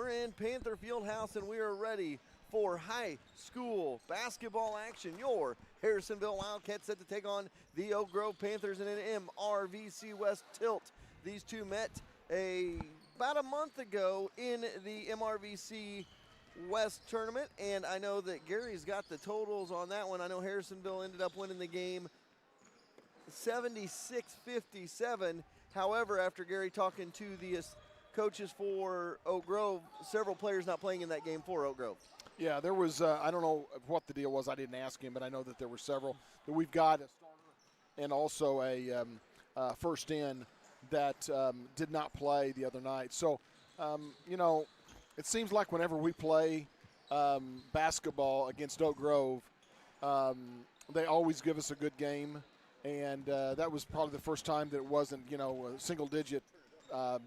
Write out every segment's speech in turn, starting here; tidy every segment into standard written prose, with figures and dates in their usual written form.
We're in Panther Fieldhouse, and we are ready for high school basketball action. Your Harrisonville Wildcats set to take on the Oak Grove Panthers in an MRVC West tilt. These two met about a month ago in the MRVC West tournament, and I know that Gary's got the totals on that one. I know Harrisonville ended up winning the game 76-57. However, after Gary talking to the coaches for Oak Grove, several players not playing in that game for Oak Grove. Yeah, there was, I don't know what the deal was. I didn't ask him, but I know that there were several. That we've got a starter and also a first in that did not play the other night. So, you know, it seems like whenever we play basketball against Oak Grove, they always give us a good game. And that was probably the first time that it wasn't, you know, a single-digit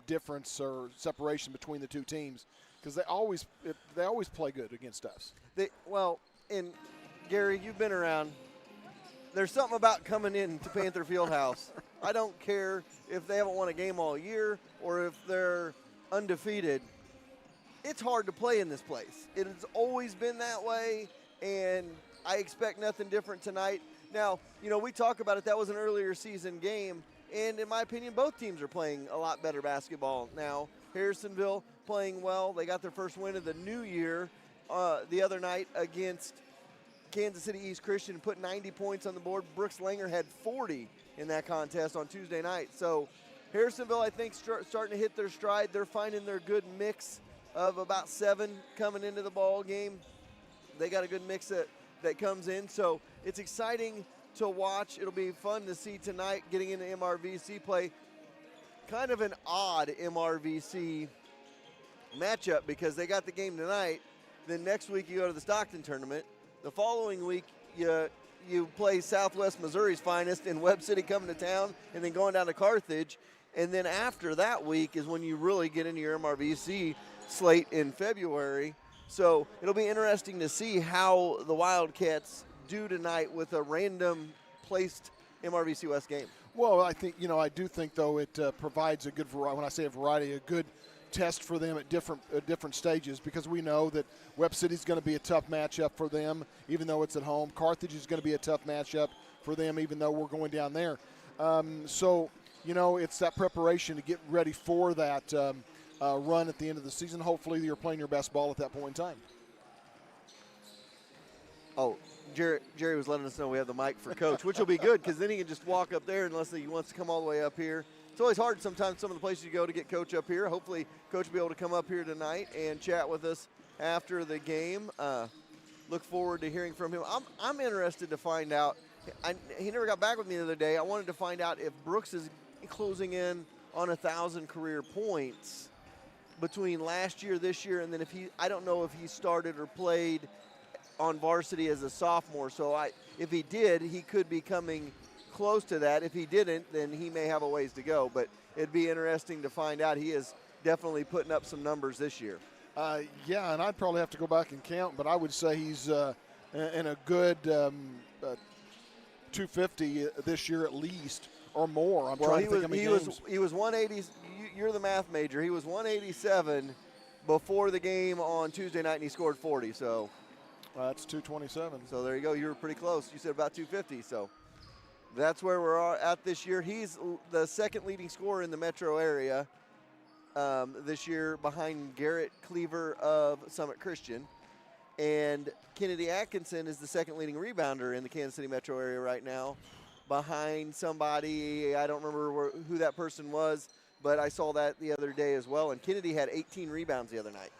difference or separation between the two teams, because they always play good against us. And Gary, you've been around. There's something about coming in to Panther Fieldhouse. I don't care if they haven't won a game all year or if they're undefeated. It's hard to play in this place. It has always been that way, and I expect nothing different tonight. Now, you know, we talk about it. That was an earlier season game, and in my opinion, both teams are playing a lot better basketball now. Harrisonville playing well. They got their first win of the new year the other night against Kansas City East Christian, put 90 points on the board. Brooks Langer had 40 in that contest on Tuesday night. So Harrisonville, I think, starting to hit their stride. They're finding their good mix of about 7 coming into the ball game. They got a good mix that comes in. So it's exciting to watch. It'll be fun to see tonight getting into MRVC play. Kind of an odd MRVC matchup because they got the game tonight. Then next week you go to the Stockton tournament. The following week you play Southwest Missouri's finest in Webb City coming to town and then going down to Carthage. And then after that week is when you really get into your MRVC slate in February. So it'll be interesting to see how the Wildcats do tonight with a random placed MRVC West game. Well, I think, you know, I do think, though, it provides a good variety. When I say a variety, a good test for them at different stages, because we know that Webb City is going to be a tough matchup for them, even though it's at home. Carthage is going to be a tough matchup for them, even though we're going down there. So, you know, it's that preparation to get ready for that run at the end of the season. Hopefully you're playing your best ball at that point in time. Oh, Jerry was letting us know we have the mic for Coach, which will be good because then he can just walk up there unless he wants to come all the way up here. It's always hard sometimes some of the places you go to get Coach up here. Hopefully Coach will be able to come up here tonight and chat with us after the game. Look forward to hearing from him. I'm interested to find out. He never got back with me the other day. I wanted to find out if Brooks is closing in on 1,000 career points between last year, this year, and then I don't know if he started or played on varsity as a sophomore. So if he did, he could be coming close to that. If he didn't, then he may have a ways to go. But it'd be interesting to find out. He is definitely putting up some numbers this year. Yeah, and I'd probably have to go back and count, but I would say he's in a good 250 this year at least or more. I'm trying to think how many games. He was 180. You're the math major. He was 187 before the game on Tuesday night, and he scored 40. So that's 227. So there you go. You were pretty close. You said about 250. So that's where we're at this year. He's the second leading scorer in the metro area this year, behind Garrett Cleaver of Summit Christian. And Kennedy Atkinson is the second leading rebounder in the Kansas City metro area right now, behind somebody. I don't remember who that person was, but I saw that the other day as well. And Kennedy had 18 rebounds the other night.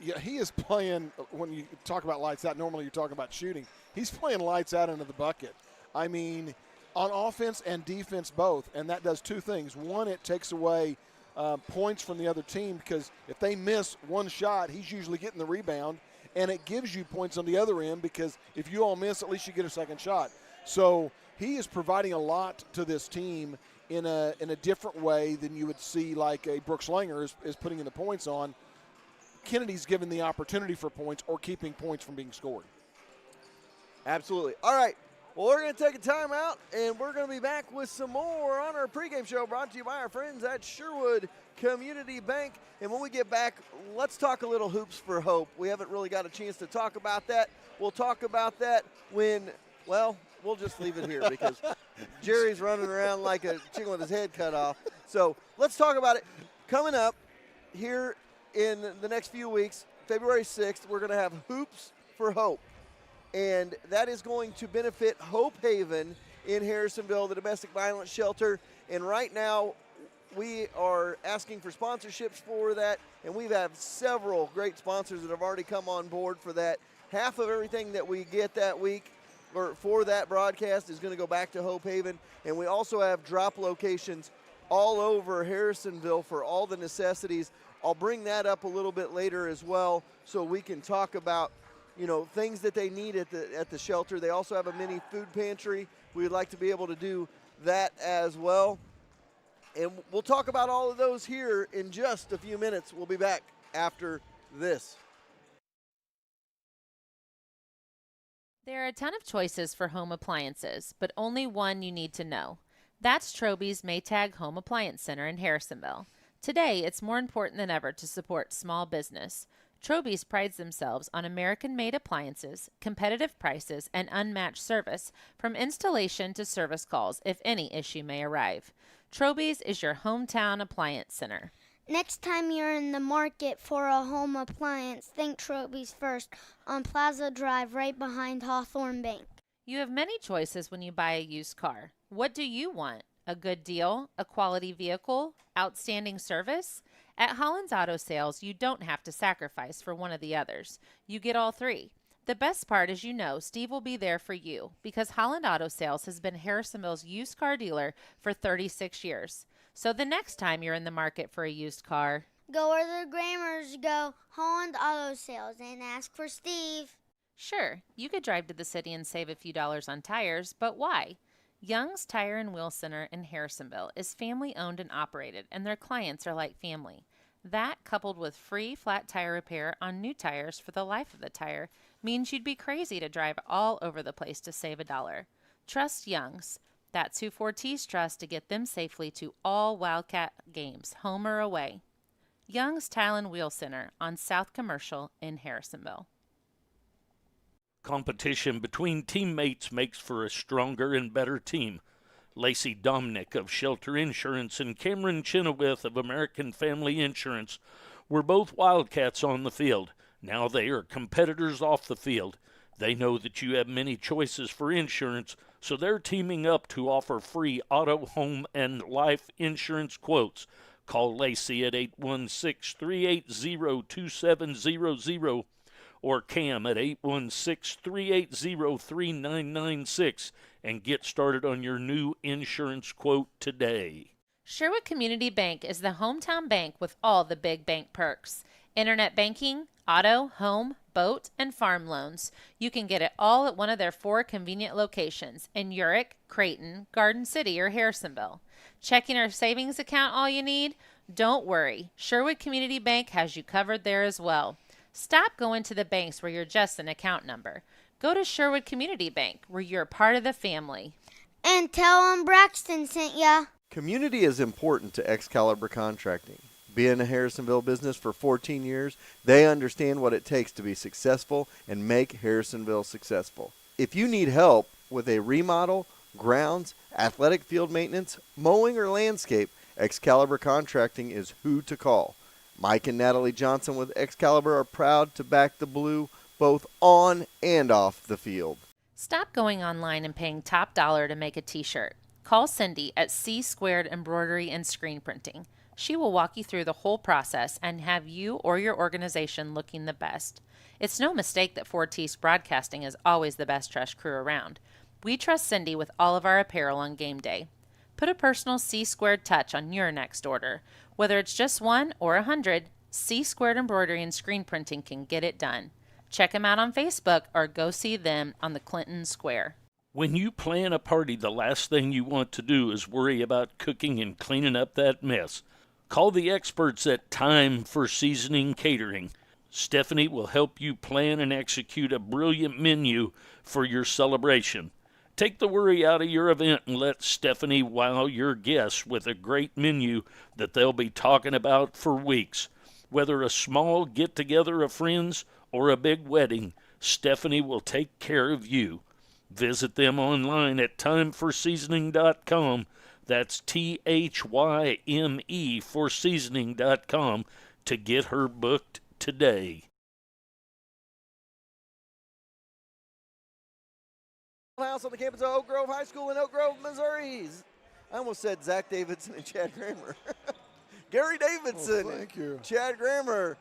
Yeah, he is playing, when you talk about lights out, normally you're talking about shooting. He's playing lights out into the bucket. I mean, on offense and defense both, and that does two things. One, it takes away points from the other team, because if they miss one shot, he's usually getting the rebound, and it gives you points on the other end, because if you all miss, at least you get a second shot. So he is providing a lot to this team in a different way than you would see like a Brooks Langer is putting in the points on. Kennedy's given the opportunity for points or keeping points from being scored. Absolutely. All right. Well, we're going to take a timeout, and we're going to be back with some more on our pregame show brought to you by our friends at Sherwood Community Bank. And when we get back, let's talk a little Hoops for Hope. We haven't really got a chance to talk about that. We'll talk about that when, well, we'll just leave it here because Jerry's running around like a chicken with his head cut off. So let's talk about it. Coming up here in the next few weeks, February 6th, we're going to have Hoops for Hope. And that is going to benefit Hope Haven in Harrisonville, the domestic violence shelter. And right now, we are asking for sponsorships for that, and we have several great sponsors that have already come on board for that. Half of everything that we get that week or for that broadcast is going to go back to Hope Haven, and we also have drop locations all over Harrisonville for all the necessities. I'll bring that up a little bit later as well so we can talk about, you know, things that they need at the shelter. They also have a mini food pantry. We would like to be able to do that as well. And we'll talk about all of those here in just a few minutes. We'll be back after this. There are a ton of choices for home appliances, but only one you need to know. That's Troby's Maytag Home Appliance Center in Harrisonville. Today, it's more important than ever to support small business. Troby's prides themselves on American-made appliances, competitive prices, and unmatched service, from installation to service calls if any issue may arrive. Troby's is your hometown appliance center. Next time you're in the market for a home appliance, think Troby's first on Plaza Drive right behind Hawthorne Bank. You have many choices when you buy a used car. What do you want? A good deal? A quality vehicle? Outstanding service? At Holland's Auto Sales, you don't have to sacrifice for one of the others. You get all three. The best part is, you know, Steve will be there for you because Holland Auto Sales has been Harrisonville's used car dealer for 36 years. So the next time you're in the market for a used car, go where the Grammars go, Holland Auto Sales, and ask for Steve. Sure, you could drive to the city and save a few dollars on tires, but why? Young's Tire and Wheel Center in Harrisonville is family owned and operated, and their clients are like family. That, coupled with free flat tire repair on new tires for the life of the tire, means you'd be crazy to drive all over the place to save $1. Trust Young's. That's who Fortis trusts to get them safely to all Wildcat games, home or away. Young's Tire and Wheel Center on South Commercial in Harrisonville. Competition between teammates makes for a stronger and better team. Lacey Dominick of Shelter Insurance and Cameron Chenoweth of American Family Insurance were both Wildcats on the field. Now they are competitors off the field. They know that you have many choices for insurance, so they're teaming up to offer free auto, home, and life insurance quotes. Call Lacey at 816-380-2700 or Cam at 816-380-3996 and get started on your new insurance quote today. Sherwood Community Bank is the hometown bank with all the big bank perks. Internet banking, auto, home, boat, and farm loans. You can get it all at one of their 4 convenient locations in Urick, Creighton, Garden City, or Harrisonville. Checking or savings account all you need? Don't worry. Sherwood Community Bank has you covered there as well. Stop going to the banks where you're just an account number. Go to Sherwood Community Bank, where you're part of the family. And tell them Braxton sent ya. Community is important to Excalibur Contracting. Being a Harrisonville business for 14 years, they understand what it takes to be successful and make Harrisonville successful. If you need help with a remodel, grounds, athletic field maintenance, mowing, or landscape, Excalibur Contracting is who to call. Mike and Natalie Johnson with Excalibur are proud to back the Blue both on and off the field. Stop going online and paying top dollar to make a t-shirt. Call Cindy at C Squared Embroidery and Screen Printing. She will walk you through the whole process and have you or your organization looking the best. It's no mistake that Fortis Broadcasting is always the best trust crew around. We trust Cindy with all of our apparel on game day. Put a personal C Squared touch on your next order. Whether it's just 1 or 100, C Squared Embroidery and Screen Printing can get it done. Check them out on Facebook or go see them on the Clinton Square. When you plan a party, the last thing you want to do is worry about cooking and cleaning up that mess. Call the experts at Time for Seasoning Catering. Stephanie will help you plan and execute a brilliant menu for your celebration. Take the worry out of your event and let Stephanie wow your guests with a great menu that they'll be talking about for weeks. Whether a small get-together of friends or a big wedding, Stephanie will take care of you. Visit them online at timeforseasoning.com. That's THYME for seasoning.com to get her booked today. House on the campus of Oak Grove High School in Oak Grove, Missouri. I almost said Zach Davidson and Chad Grammer. Gary Davidson. Thank you. Chad Grammer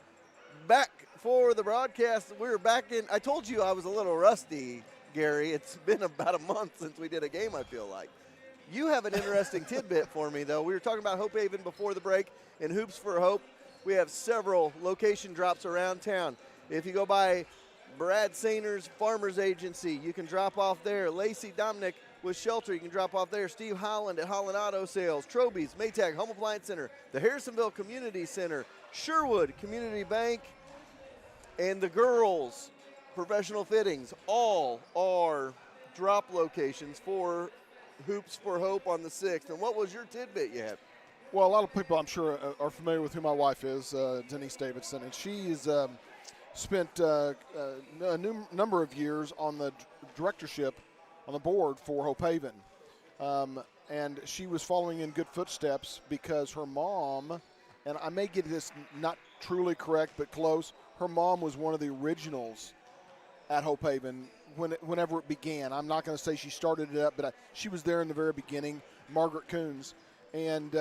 back for the broadcast. We were back in. I told you I was a little rusty, Gary. It's been about a month since we did a game, I feel like. You have an interesting tidbit for me, though. We were talking about Hope Haven before the break and Hoops for Hope. We have several location drops around town. If you go by Brad Sainer's Farmers Agency, you can drop off there. Lacey Dominic with Shelter, you can drop off there. Steve Holland at Holland Auto Sales. Troby's, Maytag, Home Appliance Center, the Harrisonville Community Center, Sherwood Community Bank, and the girls' professional fittings. All are drop locations for Hoops for Hope on the 6th. And what was your tidbit you had? Well, a lot of people I'm sure are familiar with who my wife is, Denise Davidson, and she's spent a number of years on the directorship, on the board for Hope Haven. And she was following in good footsteps because her mom, and I may get this not truly correct but close, her mom was one of the originals at Hope Haven whenever it began. I'm not going to say she started it up, but she was there in the very beginning, Margaret Coons. And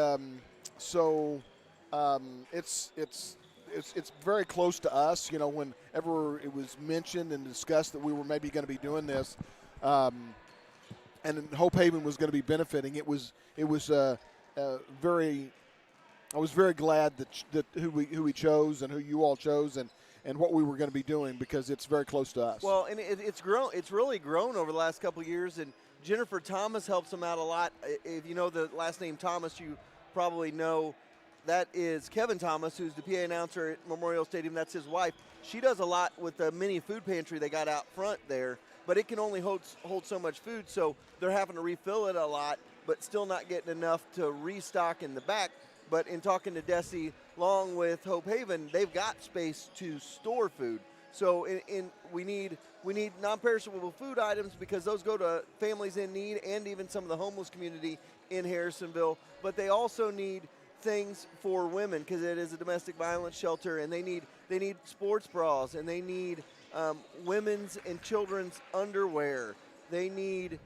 so it's very close to us. You know, whenever it was mentioned and discussed that we were maybe going to be doing this, and Hope Haven was going to be benefiting, I was very glad that who we chose and who you all chose and what we were going to be doing, because it's very close to us. Well, and it's grown. It's really grown over the last couple of years, and Jennifer Thomas helps them out a lot. If you know the last name Thomas, you probably know that is Kevin Thomas, who's the PA announcer at Memorial Stadium. That's his wife. She does a lot with the mini food pantry they got out front there, but it can only hold so much food, so they're having to refill it a lot, but still not getting enough to restock in the back. But in talking to Desi Long with Hope Haven, they've got space to store food. So we need non-perishable food items because those go to families in need and even some of the homeless community in Harrisonville. But they also need things for women because it is a domestic violence shelter, and they need sports bras, and they need women's and children's underwear. They need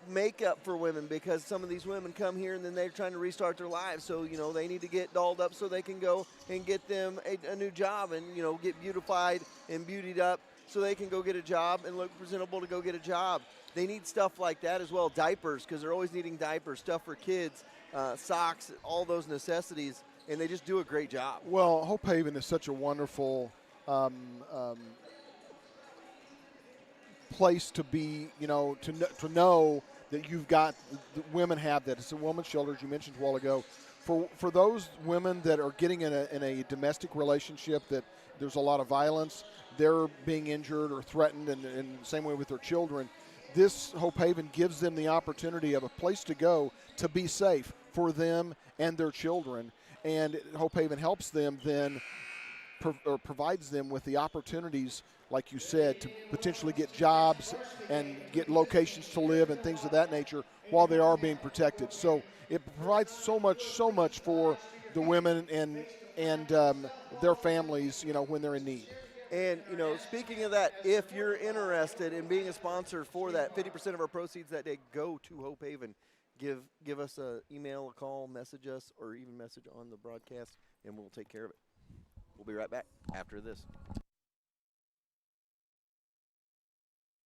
makeup for women because some of these women come here and then they're trying to restart their lives, so they need to get dolled up so they can go and get them a new job and get beautified and beautied up so they can go get a job and look presentable to go get a job. They need stuff like that as well. Diapers, because they're always needing diapers, stuff for kids, socks, all those necessities, and they just do a great job. Well, Hope Haven is such a wonderful place to be, to know that you've got, the women have that. It's a women's shelter, as you mentioned a while ago. For those women that are getting in a domestic relationship that there's a lot of violence, they're being injured or threatened, and the same way with their children, this Hope Haven gives them the opportunity of a place to go to be safe for them and their children. And Hope Haven helps them then, or provides them with the opportunities, like you said, to potentially get jobs and get locations to live and things of that nature while they are being protected. So it provides so much for the women and their families, when they're in need. And, speaking of that, if you're interested in being a sponsor for that, 50% of our proceeds that day go to Hope Haven. Give us an email, a call, message us, or even message on the broadcast, and we'll take care of it. We'll be right back after this.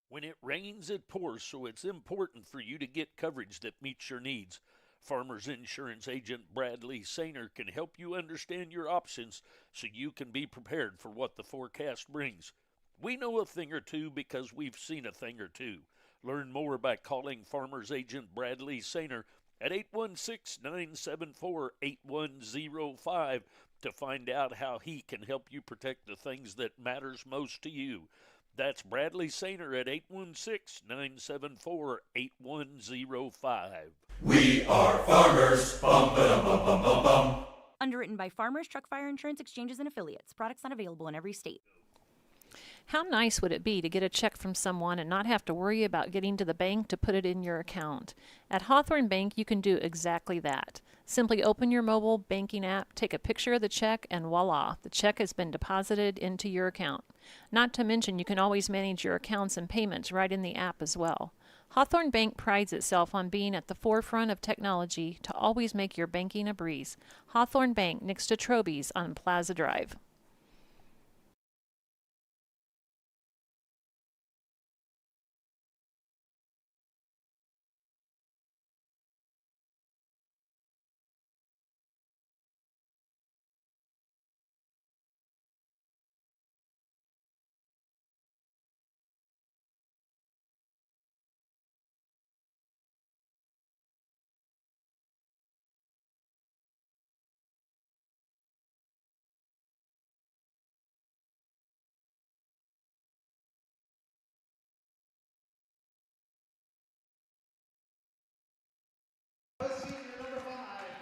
When it rains, it pours, so it's important for you to get coverage that meets your needs. Farmers Insurance Agent Bradley Sainer can help you understand your options so you can be prepared for what the forecast brings. We know a thing or two because we've seen a thing or two. Learn more by calling Farmers Agent Bradley Sainer at 816-974-8105 to find out how he can help you protect the things that matters most to you. That's Bradley Sainer at 816-974-8105. We are farmers. Bum, ba-dum, bum, bum, bum, bum. Underwritten by Farmers Truck Fire Insurance Exchanges and Affiliates. Products not available in every state. How nice would it be to get a check from someone and not have to worry about getting to the bank to put it in your account? At Hawthorne Bank, you can do exactly that. Simply open your mobile banking app, take a picture of the check, and voila, the check has been deposited into your account. Not to mention, you can always manage your accounts and payments right in the app as well. Hawthorne Bank prides itself on being at the forefront of technology to always make your banking a breeze. Hawthorne Bank, next to Troby's on Plaza Drive.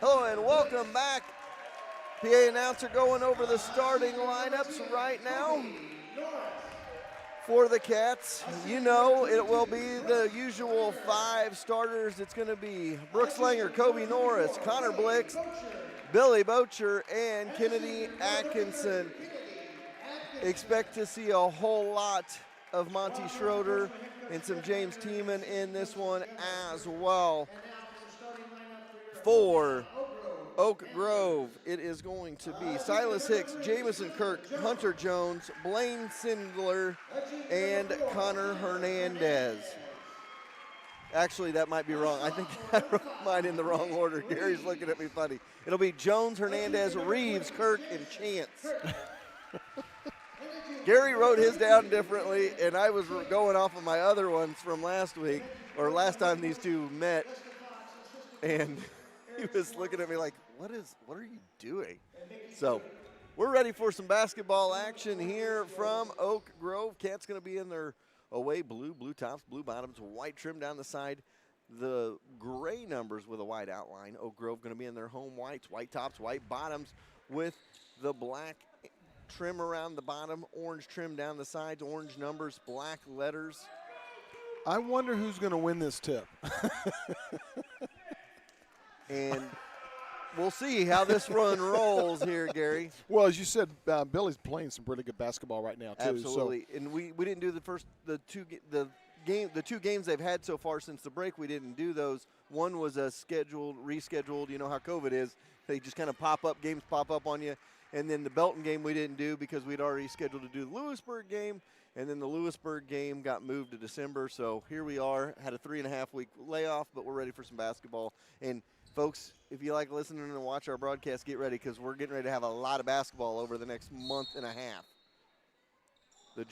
Hello and welcome back. PA announcer going over the starting lineups right now for the Cats. You know it will be the usual 5 starters. It's going to be Brooks Langer, Kobe Norris, Connor Blix, Billy Bocher, and Kennedy Atkinson. Expect to see a whole lot of Monty Schroeder and some James Tiemann in this one as well. For Oak Grove, it is going to be Silas Hicks, Jamison Kirk, Hunter Jones, Blaine Sindler, and Connor Hernandez. Actually, that might be wrong. I think I wrote mine in the wrong order. Gary's looking at me funny. It'll be Jones, Hernandez, Reeves, Kirk, and Chance. Gary wrote his down differently, and I was going off of my other ones from last week, or last time these two met, and he was looking at me like, what are you doing? So we're ready for some basketball action here from Oak Grove. Cats going to be in their away blue tops, blue bottoms, white trim down the side, the gray numbers with a white outline. Oak Grove going to be in their home whites, white tops, white bottoms with the black trim around the bottom, orange trim down the sides, orange numbers, black letters. I wonder who's going to win this tip. And we'll see how this run rolls here, Gary. Well, as you said, Billy's playing some really good basketball right now, too. Absolutely. So. And we didn't do the two games they've had so far since the break. We didn't do those. One was a rescheduled. You know how COVID is. They just kind of games pop up on you. And then the Belton game we didn't do because we'd already scheduled to do the Lewisburg game. And then the Lewisburg game got moved to December. So here we are, had a 3.5-week layoff, but we're ready for some basketball. And folks, if you like listening and watch our broadcast, get ready because we're getting ready to have a lot of basketball over the next month and a half. The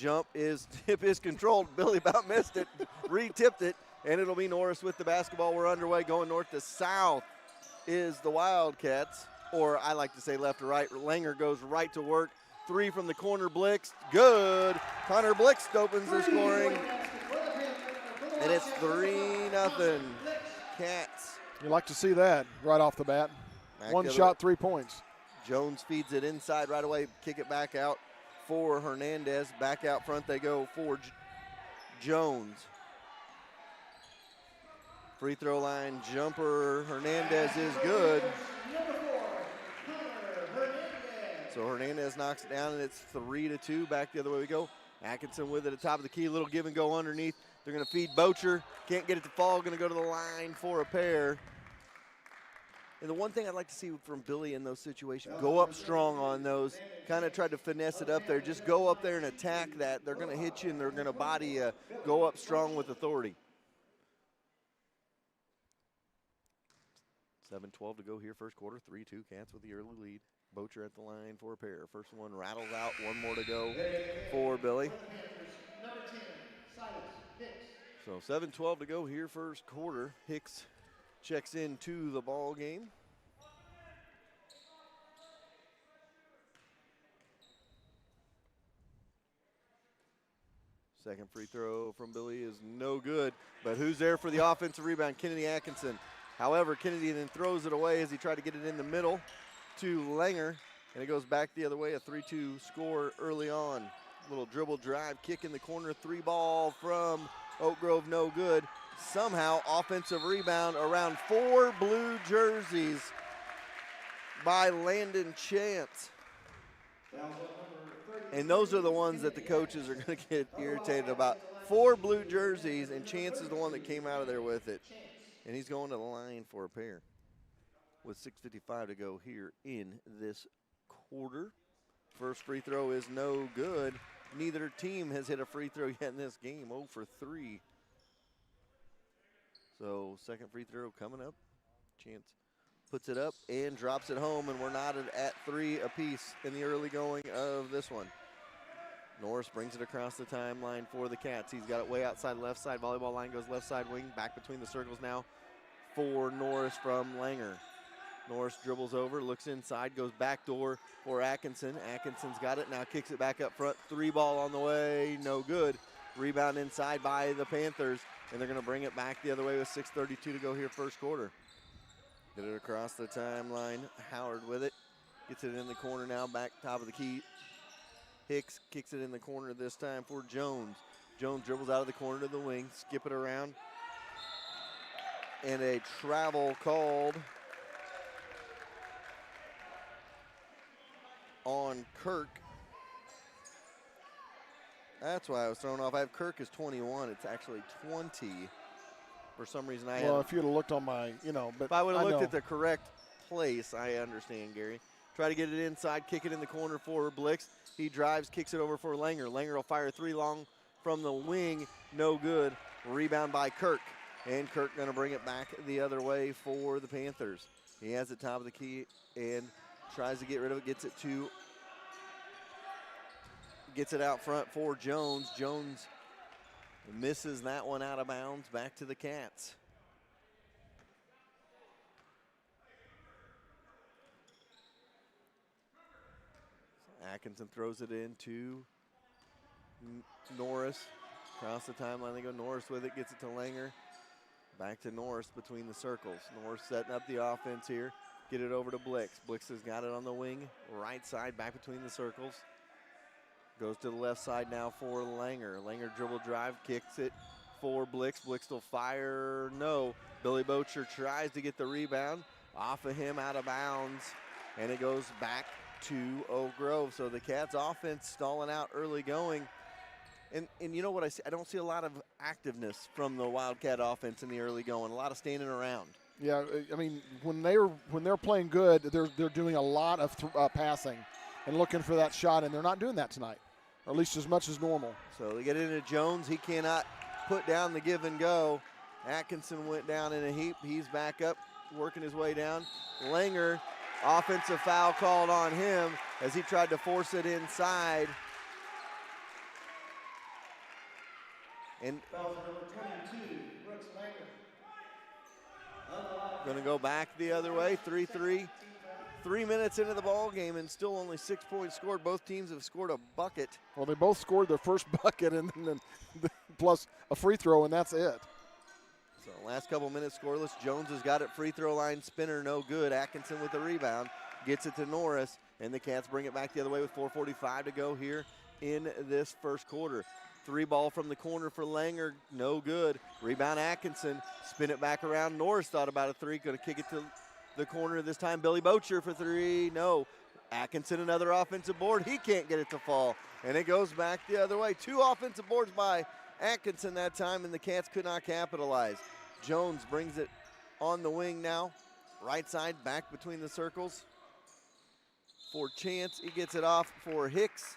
tip is controlled. Billy about missed it, re-tipped it, and it'll be Norris with the basketball. We're underway, going north to south is the Wildcats, or I like to say left to right. Langer goes right to work. 3 from the corner, Blix, good. Connor Blix opens the scoring, and it's 3-0 Cats. You like to see that right off the bat. One shot, 3 points. Jones feeds it inside right away, kick it back out for Hernandez. Back out front they go for Jones. Free throw line jumper, Hernandez is good. So Hernandez knocks it down, and it's 3-2. Back the other way we go. Atkinson with it at the top of the key, little give and go underneath. They're going to feed Bocher. Can't get it to fall. Going to go to the line for a pair. And the one thing I'd like to see from Billy in those situations, go up strong on those. Kind of try to finesse it up there. Just go up there and attack that. They're going to hit you and they're going to body you. Go up strong with authority. 7:12 to go here, first quarter. 3-2 Cats with the early lead. Bocher at the line for a pair. First one rattles out. One more to go for Billy. So 7:12 to go here, first quarter. Hicks checks into the ball game. Second free throw from Billy is no good, but who's there for the offensive rebound? Kennedy Atkinson. However, Kennedy then throws it away as he tried to get it in the middle to Langer, and it goes back the other way, a 3-2 score early on. Little dribble drive, kick in the corner, 3-ball from Oak Grove, no good. Somehow, offensive rebound around 4 blue jerseys by Landon Chance. And those are the ones that the coaches are going to get irritated about. 4 blue jerseys, and Chance is the one that came out of there with it. And he's going to the line for a pair with 6:55 to go here in this quarter. First free throw is no good. Neither team has hit a free throw yet in this game, 0 for 3. So second free throw coming up. Chance puts it up and drops it home, and we're knotted at 3 apiece in the early going of this one. Norris brings it across the timeline for the Cats. He's got it way outside left side. Volleyball line goes left side wing. Back between the circles now for Norris from Langer. Norris dribbles over, looks inside, goes back door for Atkinson. Atkinson's got it, now kicks it back up front. 3-ball on the way, no good. Rebound inside by the Panthers, and they're going to bring it back the other way with 6:32 to go here first quarter. Get it across the timeline. Howard with it. Gets it in the corner now, back top of the key. Hicks kicks it in the corner this time for Jones. Jones dribbles out of the corner to the wing, skip it around. And a travel called on Kirk. That's why I was thrown off. I have Kirk as 21. It's actually 20. For some reason I Well, if you'd have looked on my, but if I would have looked at the correct place, I understand, Gary. Try to get it inside, kick it in the corner for Blix. He drives, kicks it over for Langer. Langer will fire 3 long from the wing, no good. Rebound by Kirk, and Kirk going to bring it back the other way for the Panthers. He has the top of the key and tries to get rid of it, gets it out front for Jones. Jones misses that one out of bounds, back to the Cats. Atkinson throws it into Norris. Across the timeline they go. Norris with it, gets it to Langer. Back to Norris between the circles. Norris setting up the offense here. Get it over to Blix. Blix has got it on the wing. Right side, back between the circles. Goes to the left side now for Langer. Langer dribble drive, kicks it for Blix. Blix will fire, no. Billy Bocher tries to get the rebound. Off of him, out of bounds. And it goes back to Oak Grove. So the Cats offense stalling out early going. And you know what I see? I don't see a lot of activeness from the Wildcat offense in the early going. A lot of standing around. Yeah, I mean, when they're playing good, they're doing a lot of passing and looking for that shot, and they're not doing that tonight, or at least as much as normal. So they get into Jones. He cannot put down the give and go. Atkinson went down in a heap. He's back up, working his way down. Langer, offensive foul called on him as he tried to force it inside. And going to go back the other way, 3-3. 3 minutes into the ball game and still only 6 points scored. Both teams have scored a bucket. Well, they both scored their first bucket and then plus a free throw, and that's it. So last couple minutes scoreless. Jones has got it, free throw line spinner, no good. Atkinson with the rebound, gets it to Norris, and the Cats bring it back the other way with 4:45 to go here in this first quarter. 3-ball from the corner for Langer, no good. Rebound Atkinson, spin it back around. Norris thought about a 3, going to kick it to the corner this time. Billy Bocher for 3, no. Atkinson another offensive board, he can't get it to fall. And it goes back the other way. 2 offensive boards by Atkinson that time, and the Cats could not capitalize. Jones brings it on the wing now. Right side, back between the circles for Chance. He gets it off for Hicks.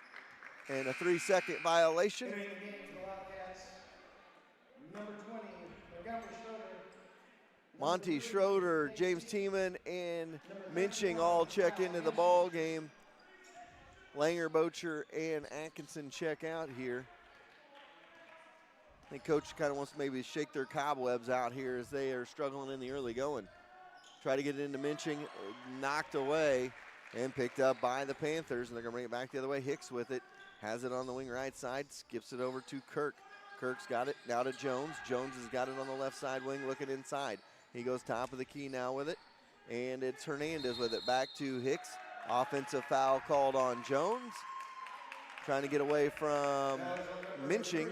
And a 3-second violation. Monty Schroeder, James Tiemann, and Minching all check into the ball game. Langer, Bocher, and Atkinson check out here. I think Coach kind of wants to maybe shake their cobwebs out here as they are struggling in the early going. Try to get it into Minching, knocked away and picked up by the Panthers, and they're going to bring it back the other way. Hicks with it. Has it on the wing right side, skips it over to Kirk. Kirk's got it now to Jones. Jones has got it on the left side wing, looking inside. He goes top of the key now with it, and it's Hernandez with it. Back to Hicks. Offensive foul called on Jones. Trying to get away from Minching.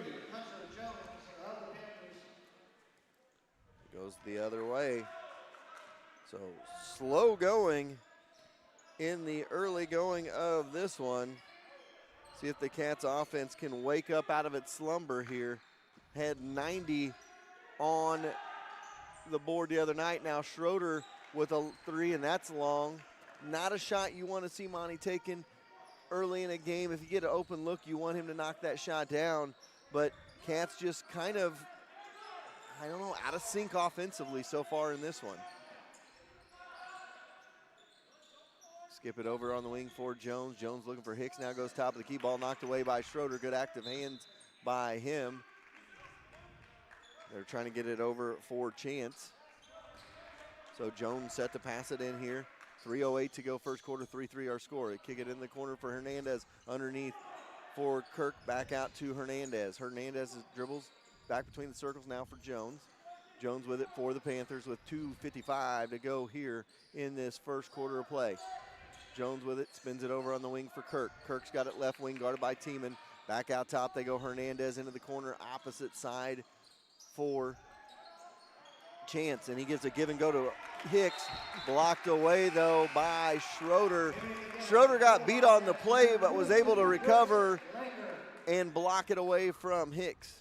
Goes the other way. So slow going in the early going of this one. See if the Cats offense can wake up out of its slumber here. Had 90 on the board the other night. Now Schroeder with a 3, and that's long. Not a shot you want to see Monty taking early in a game. If you get an open look, you want him to knock that shot down. But Cats just kind of, I don't know, out of sync offensively so far in this one. Skip it over on the wing for Jones. Jones looking for Hicks. Now goes top of the key. Ball knocked away by Schroeder. Good active hands by him. They're trying to get it over for Chance. So Jones set to pass it in here. 3:08 to go first quarter, 3-3 our score. They kick it in the corner for Hernandez. Underneath for Kirk, back out to Hernandez. Hernandez dribbles back between the circles now for Jones. Jones with it for the Panthers with 2:55 to go here in this first quarter of play. Jones with it, spins it over on the wing for Kirk. Kirk's got it left wing, guarded by Tiemann. Back out top, they go Hernandez into the corner, opposite side for Chance, and he gives a give and go to Hicks. Blocked away, though, by Schroeder. Schroeder got beat on the play, but was able to recover and block it away from Hicks.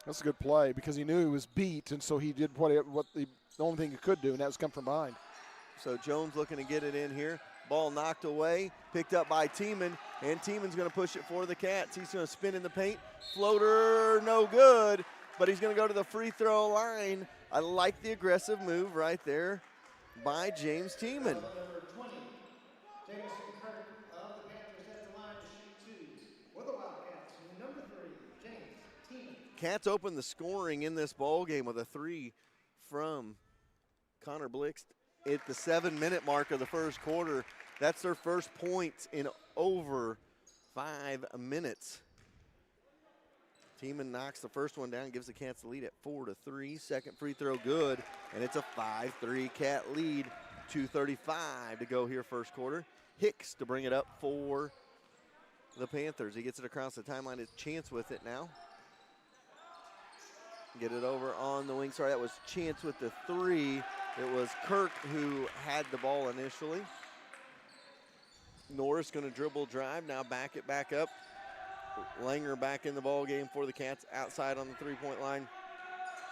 That's a good play because he knew he was beat, and so he did what the only thing he could do, and that was come from behind. So Jones looking to get it in here. Ball knocked away, picked up by Tiemann, and Tiemann's going to push it for the Cats. He's going to spin in the paint. Floater, no good, but he's going to go to the free throw line. I like the aggressive move right there by James Tiemann. Cats open the scoring in this ball game with a 3 from Connor Blixt at the 7-minute mark of the first quarter. That's their first points in over 5 minutes. Tiemann knocks the first one down, gives the Cats the lead at 4-3. Second free throw good, and it's a 5-3 Cat lead. 2:35 to go here first quarter. Hicks to bring it up for the Panthers. He gets it across the timeline. It's Chance with it now. Get it over on the wing. Sorry, that was Chance with the 3. It was Kirk who had the ball initially. Norris going to dribble drive, now back it back up. Langer back in the ball game for the Cats outside on the three-point line.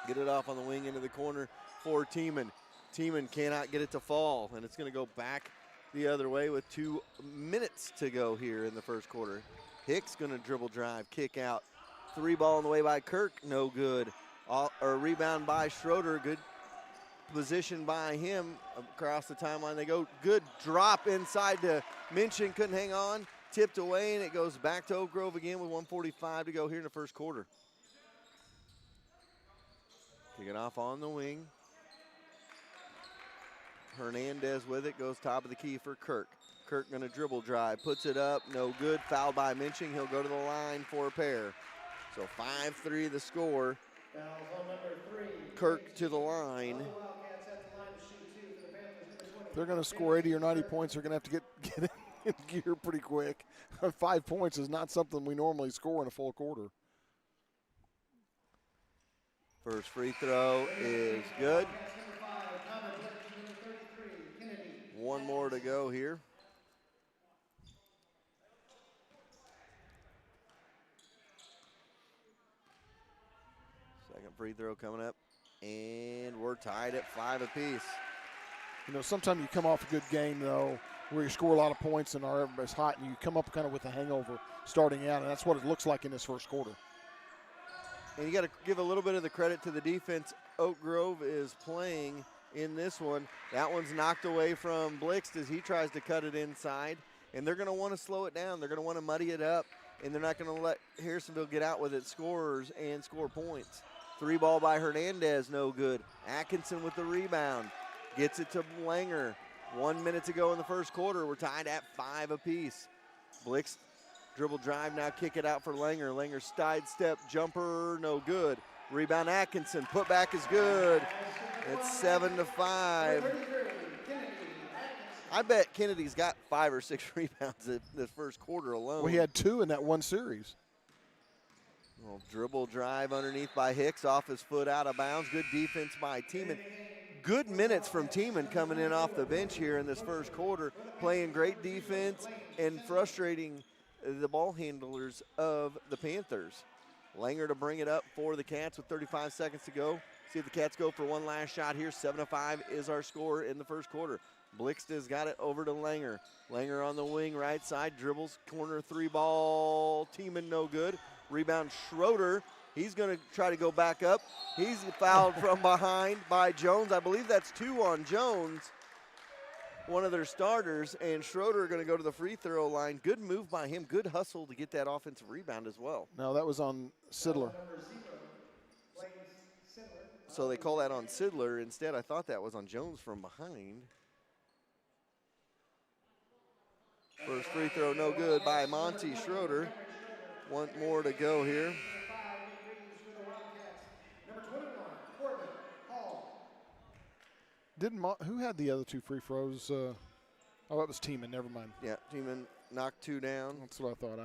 Get it off on the wing into the corner for Tiemann. Tiemann cannot get it to fall, and it's going to go back the other way with 2 minutes to go here in the first quarter. Hicks going to dribble drive, kick out. 3 ball on the way by Kirk, no good. Or rebound by Schroeder, good position by him. Across the timeline they go. Good drop inside to Minchin, couldn't hang on. Tipped away, and it goes back to Oak Grove again with 1:45 to go here in the first quarter. Kick it off on the wing. Hernandez with it, goes top of the key for Kirk. Kirk gonna dribble drive, puts it up, no good. Fouled by Minching, he'll go to the line for a pair. So 5-3 the score. Kirk to the line. If they're gonna score 80 or 90 points, they're gonna have to get in gear pretty quick. 5 points is not something we normally score in a full quarter. First free throw is good. 1 more to go here. Second free throw coming up, and we're tied at 5 apiece. You know, sometimes you come off a good game, though, where you score a lot of points and everybody's hot, and you come up kind of with a hangover starting out, and that's what it looks like in this first quarter. And you got to give a little bit of the credit to the defense Oak Grove is playing in this one. That one's knocked away from Blixt as he tries to cut it inside, and they're going to want to slow it down. They're going to want to muddy it up, and they're not going to let Harrisonville get out with its scorers and score points. 3 ball by Hernandez, no good. Atkinson with the rebound. Gets it to Langer. 1 minute to go in the first quarter. We're tied at 5 apiece. Blixt Dribble drive, now kick it out for Langer. Langer sidestep jumper, no good. Rebound Atkinson, put back is good. It's 7-5. I bet Kennedy's got 5 or 6 rebounds in this first quarter alone. Well, he had 2 in that one series. Well, dribble drive underneath by Hicks, off his foot, out of bounds. Good defense by Tiemann. Good minutes from Tiemann coming in off the bench here in this first quarter, playing great defense and frustrating the ball handlers of the Panthers. Langer to bring it up for the Cats with 35 seconds to go. See if the Cats go for one last shot here. 7-5 is our score in the first quarter. Blixta's got it over to Langer. Langer on the wing, right side, dribbles, corner 3 ball. Tiemann no good. Rebound Schroeder. He's going to try to go back up. He's fouled from behind by Jones. I believe that's 2 on Jones, one of their starters, and Schroeder going to go to the free throw line. Good move by him. Good hustle to get that offensive rebound as well. No, that was on Sidler. So they call that on Sidler. Instead, I thought that was on Jones from behind. First free throw no good by Monty Schroeder. One more to go here. Who had the other 2 free throws? Oh, that was Tiemann. Never mind. Yeah, Tiemann knocked 2 down. That's what I thought.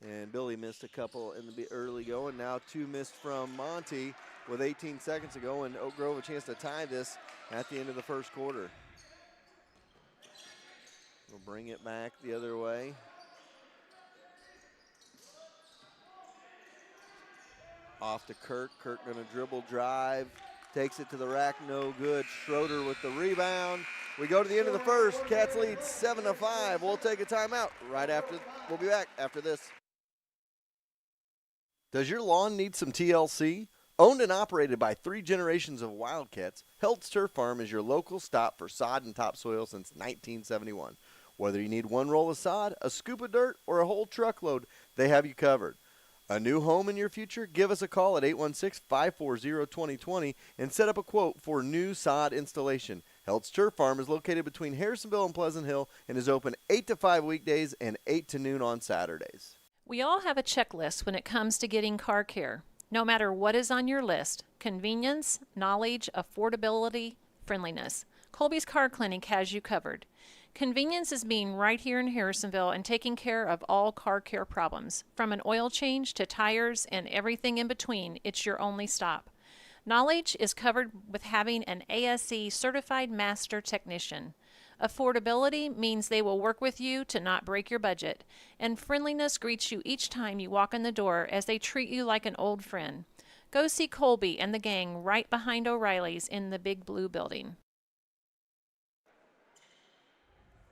And Billy missed a couple in the early going. Now 2 missed from Monty with 18 seconds to go, and Oak Grove a chance to tie this at the end of the first quarter. We'll bring it back the other way. Off to Kirk. Kirk going to dribble, drive, takes it to the rack, no good. Schroeder with the rebound. We go to the end of the first. Cats lead 7-5. We'll take a timeout right after. We'll be back after this. Does your lawn need some TLC? Owned and operated by 3 generations of Wildcats, Heltz Turf Farm is your local stop for sod and topsoil since 1971. Whether you need 1 roll of sod, a scoop of dirt, or a whole truckload, they have you covered. A new home in your future? Give us a call at 816-540-2020 and set up a quote for new sod installation. Heltz Turf Farm is located between Harrisonville and Pleasant Hill and is open 8 to 5 weekdays and 8 to noon on Saturdays. We all have a checklist when it comes to getting car care. No matter what is on your list, convenience, knowledge, affordability, friendliness, Colby's Car Clinic has you covered. Convenience is being right here in Harrisonville and taking care of all car care problems. From an oil change to tires and everything in between, it's your only stop. Knowledge is covered with having an ASE certified master technician. Affordability means they will work with you to not break your budget. And friendliness greets you each time you walk in the door as they treat you like an old friend. Go see Colby and the gang right behind O'Reilly's in the Big Blue building.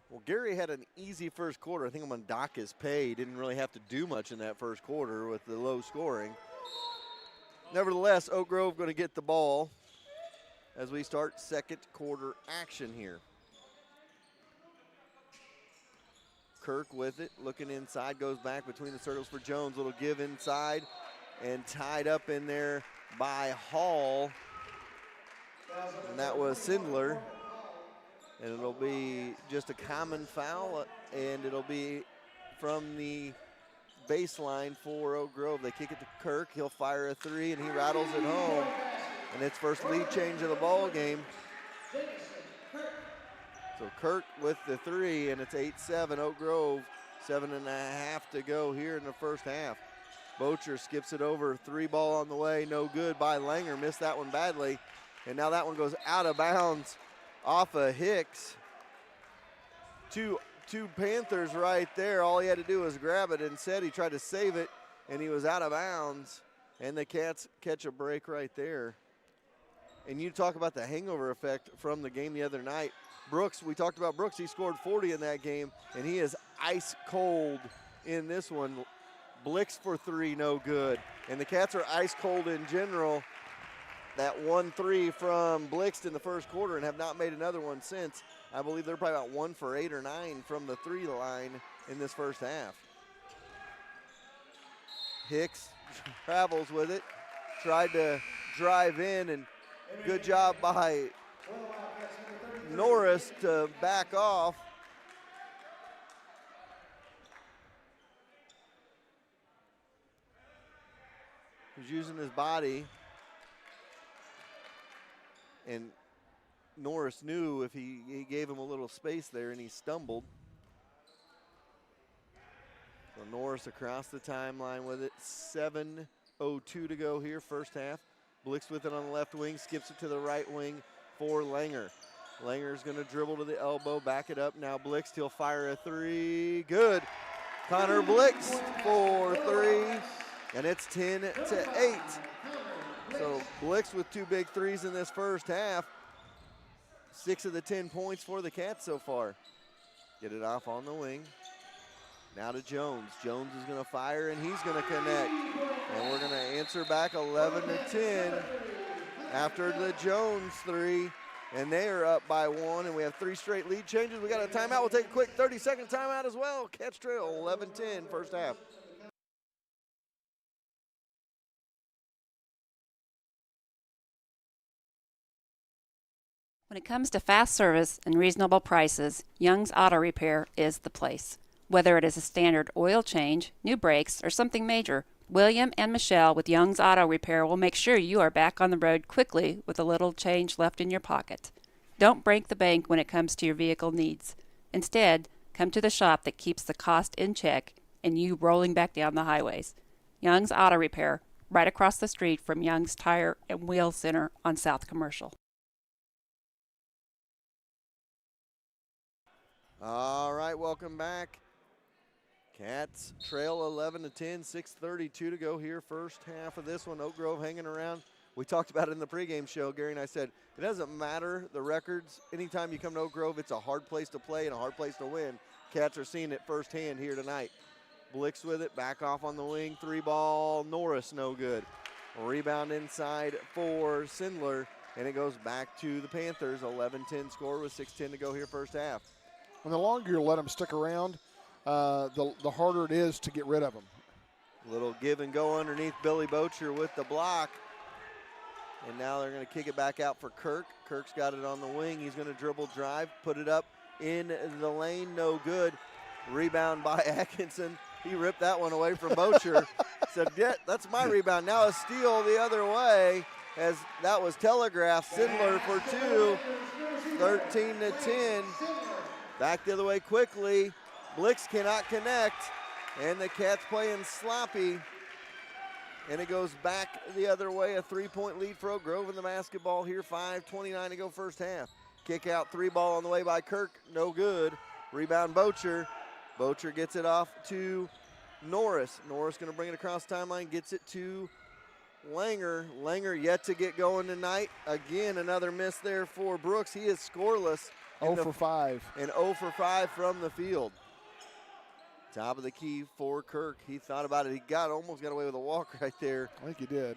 Well, Gary had an easy first quarter. I think I'm on dock his pay. He didn't really have to do much in that first quarter with the low scoring. Nevertheless, Oak Grove going to get the ball as we start second quarter action here. Kirk with it, looking inside, goes back between the circles for Jones. Little give inside and tied up in there by Hall. And that was Sindler. And it'll be just a common foul, and it'll be from the baseline for Oak Grove. They kick it to Kirk. He'll fire a 3, and he rattles it home. And it's first lead change of the ball game. So Kirk with the 3, and it's 8-7 Oak Grove. 7.5 to go here in the first half. Bocher skips it over. 3 ball on the way. No good by Langer. Missed that one badly. And now that one goes out of bounds off of Hicks. Two Panthers right there. All he had to do was grab it. Instead, he tried to save it, and he was out of bounds. And the Cats catch a break right there. And you talk about the hangover effect from the game the other night. Brooks, we talked about Brooks. He scored 40 in that game, and he is ice cold in this one. Blix for 3, no good. And the Cats are ice cold in general. That 1-3 from Blixt in the first quarter and have not made another one since. I believe they're probably about 1 for 8 or 9 from the 3 line in this first half. Hicks travels with it, tried to drive in, and good job by Norris to back off. He's using his body. And Norris knew if he gave him a little space there, and he stumbled. So Norris across the timeline with it. 7:02 to go here, first half. Blix with it on the left wing, skips it to the right wing for Langer. Langer's going to dribble to the elbow, back it up. Now Blix, he'll fire a three. Good. Connor Blix for three, and it's 10-8. So Blix with 2 big threes in this first half. 6 of the 10 points for the Cats so far. Get it off on the wing. Now to Jones. Jones is going to fire, and he's going to connect. And we're going to answer back 11-10 after the Jones three. And they are up by 1, and we have 3 straight lead changes. We got a timeout. We'll take a quick 30-second timeout as well. Cats trail 11-10 first half. When it comes to fast service and reasonable prices, Young's Auto Repair is the place. Whether it is a standard oil change, new brakes, or something major, William and Michelle with Young's Auto Repair will make sure you are back on the road quickly with a little change left in your pocket. Don't break the bank when it comes to your vehicle needs. Instead, come to the shop that keeps the cost in check and you rolling back down the highways. Young's Auto Repair, right across the street from Young's Tire and Wheel Center on South Commercial. All right, welcome back. Cats trail 11-10, 6:32 to go here. First half of this one. Oak Grove hanging around. We talked about it in the pregame show. Gary and I said, it doesn't matter the records. Anytime you come to Oak Grove, it's a hard place to play and a hard place to win. Cats are seeing it firsthand here tonight. Blix with it, back off on the wing. 3-ball, Norris, no good. Rebound inside for Sindler, and it goes back to the Panthers. 11-10 score with 6:10 to go here first half. And the longer you let them stick around, the harder it is to get rid of them. Little give and go underneath Billy Bocher with the block. And now they're going to kick it back out for Kirk. Kirk's got it on the wing. He's going to dribble, drive, put it up in the lane. No good. Rebound by Atkinson. He ripped that one away from Bocher. Said, yeah, that's my rebound. Now a steal the other way, as that was telegraphed. Sindler for 2. 13-10. Back the other way quickly. Blix cannot connect, and the Cats playing sloppy. And it goes back the other way, a 3-point lead for Oak Grove in the basketball here. 5:29 to go first half. Kick out, 3-ball on the way by Kirk, no good. Rebound Bocher. Bocher gets it off to Norris. Norris going to bring it across timeline, gets it to Langer. Langer yet to get going tonight. Again, another miss there for Brooks. He is scoreless. 0 for 5. And 0 for 5 from the field. Top of the key for Kirk. He thought about it. He almost got away with a walk right there. I think he did.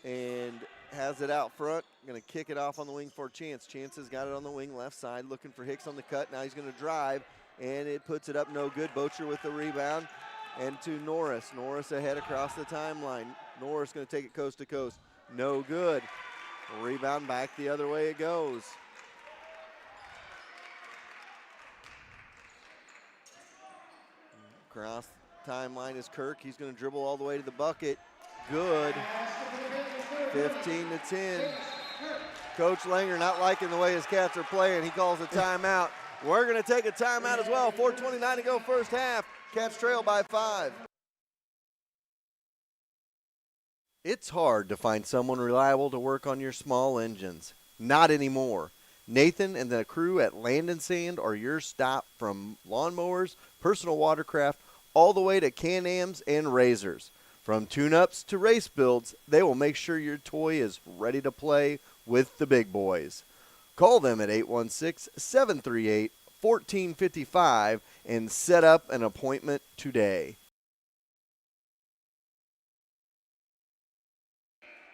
And has it out front. Going to kick it off on the wing for Chance. Chance has got it on the wing, left side, looking for Hicks on the cut. Now he's going to drive, and it puts it up no good. Bocher with the rebound. And to Norris. Norris ahead across the timeline. Norris going to take it coast to coast. No good. Rebound back the other way it goes. Across timeline is Kirk. He's going to dribble all the way to the bucket. Good. 15-10. Coach Langer not liking the way his Cats are playing. He calls a timeout. We're going to take a timeout as well. 4:29 to go first half. Cats trail by 5. It's hard to find someone reliable to work on your small engines. Not anymore. Nathan and the crew at Land and Sand are your stop from lawnmowers, personal watercraft, all the way to Can-Ams and razors. From tune-ups to race builds, they will make sure your toy is ready to play with the big boys. Call them at 816-738-1455 and set up an appointment today.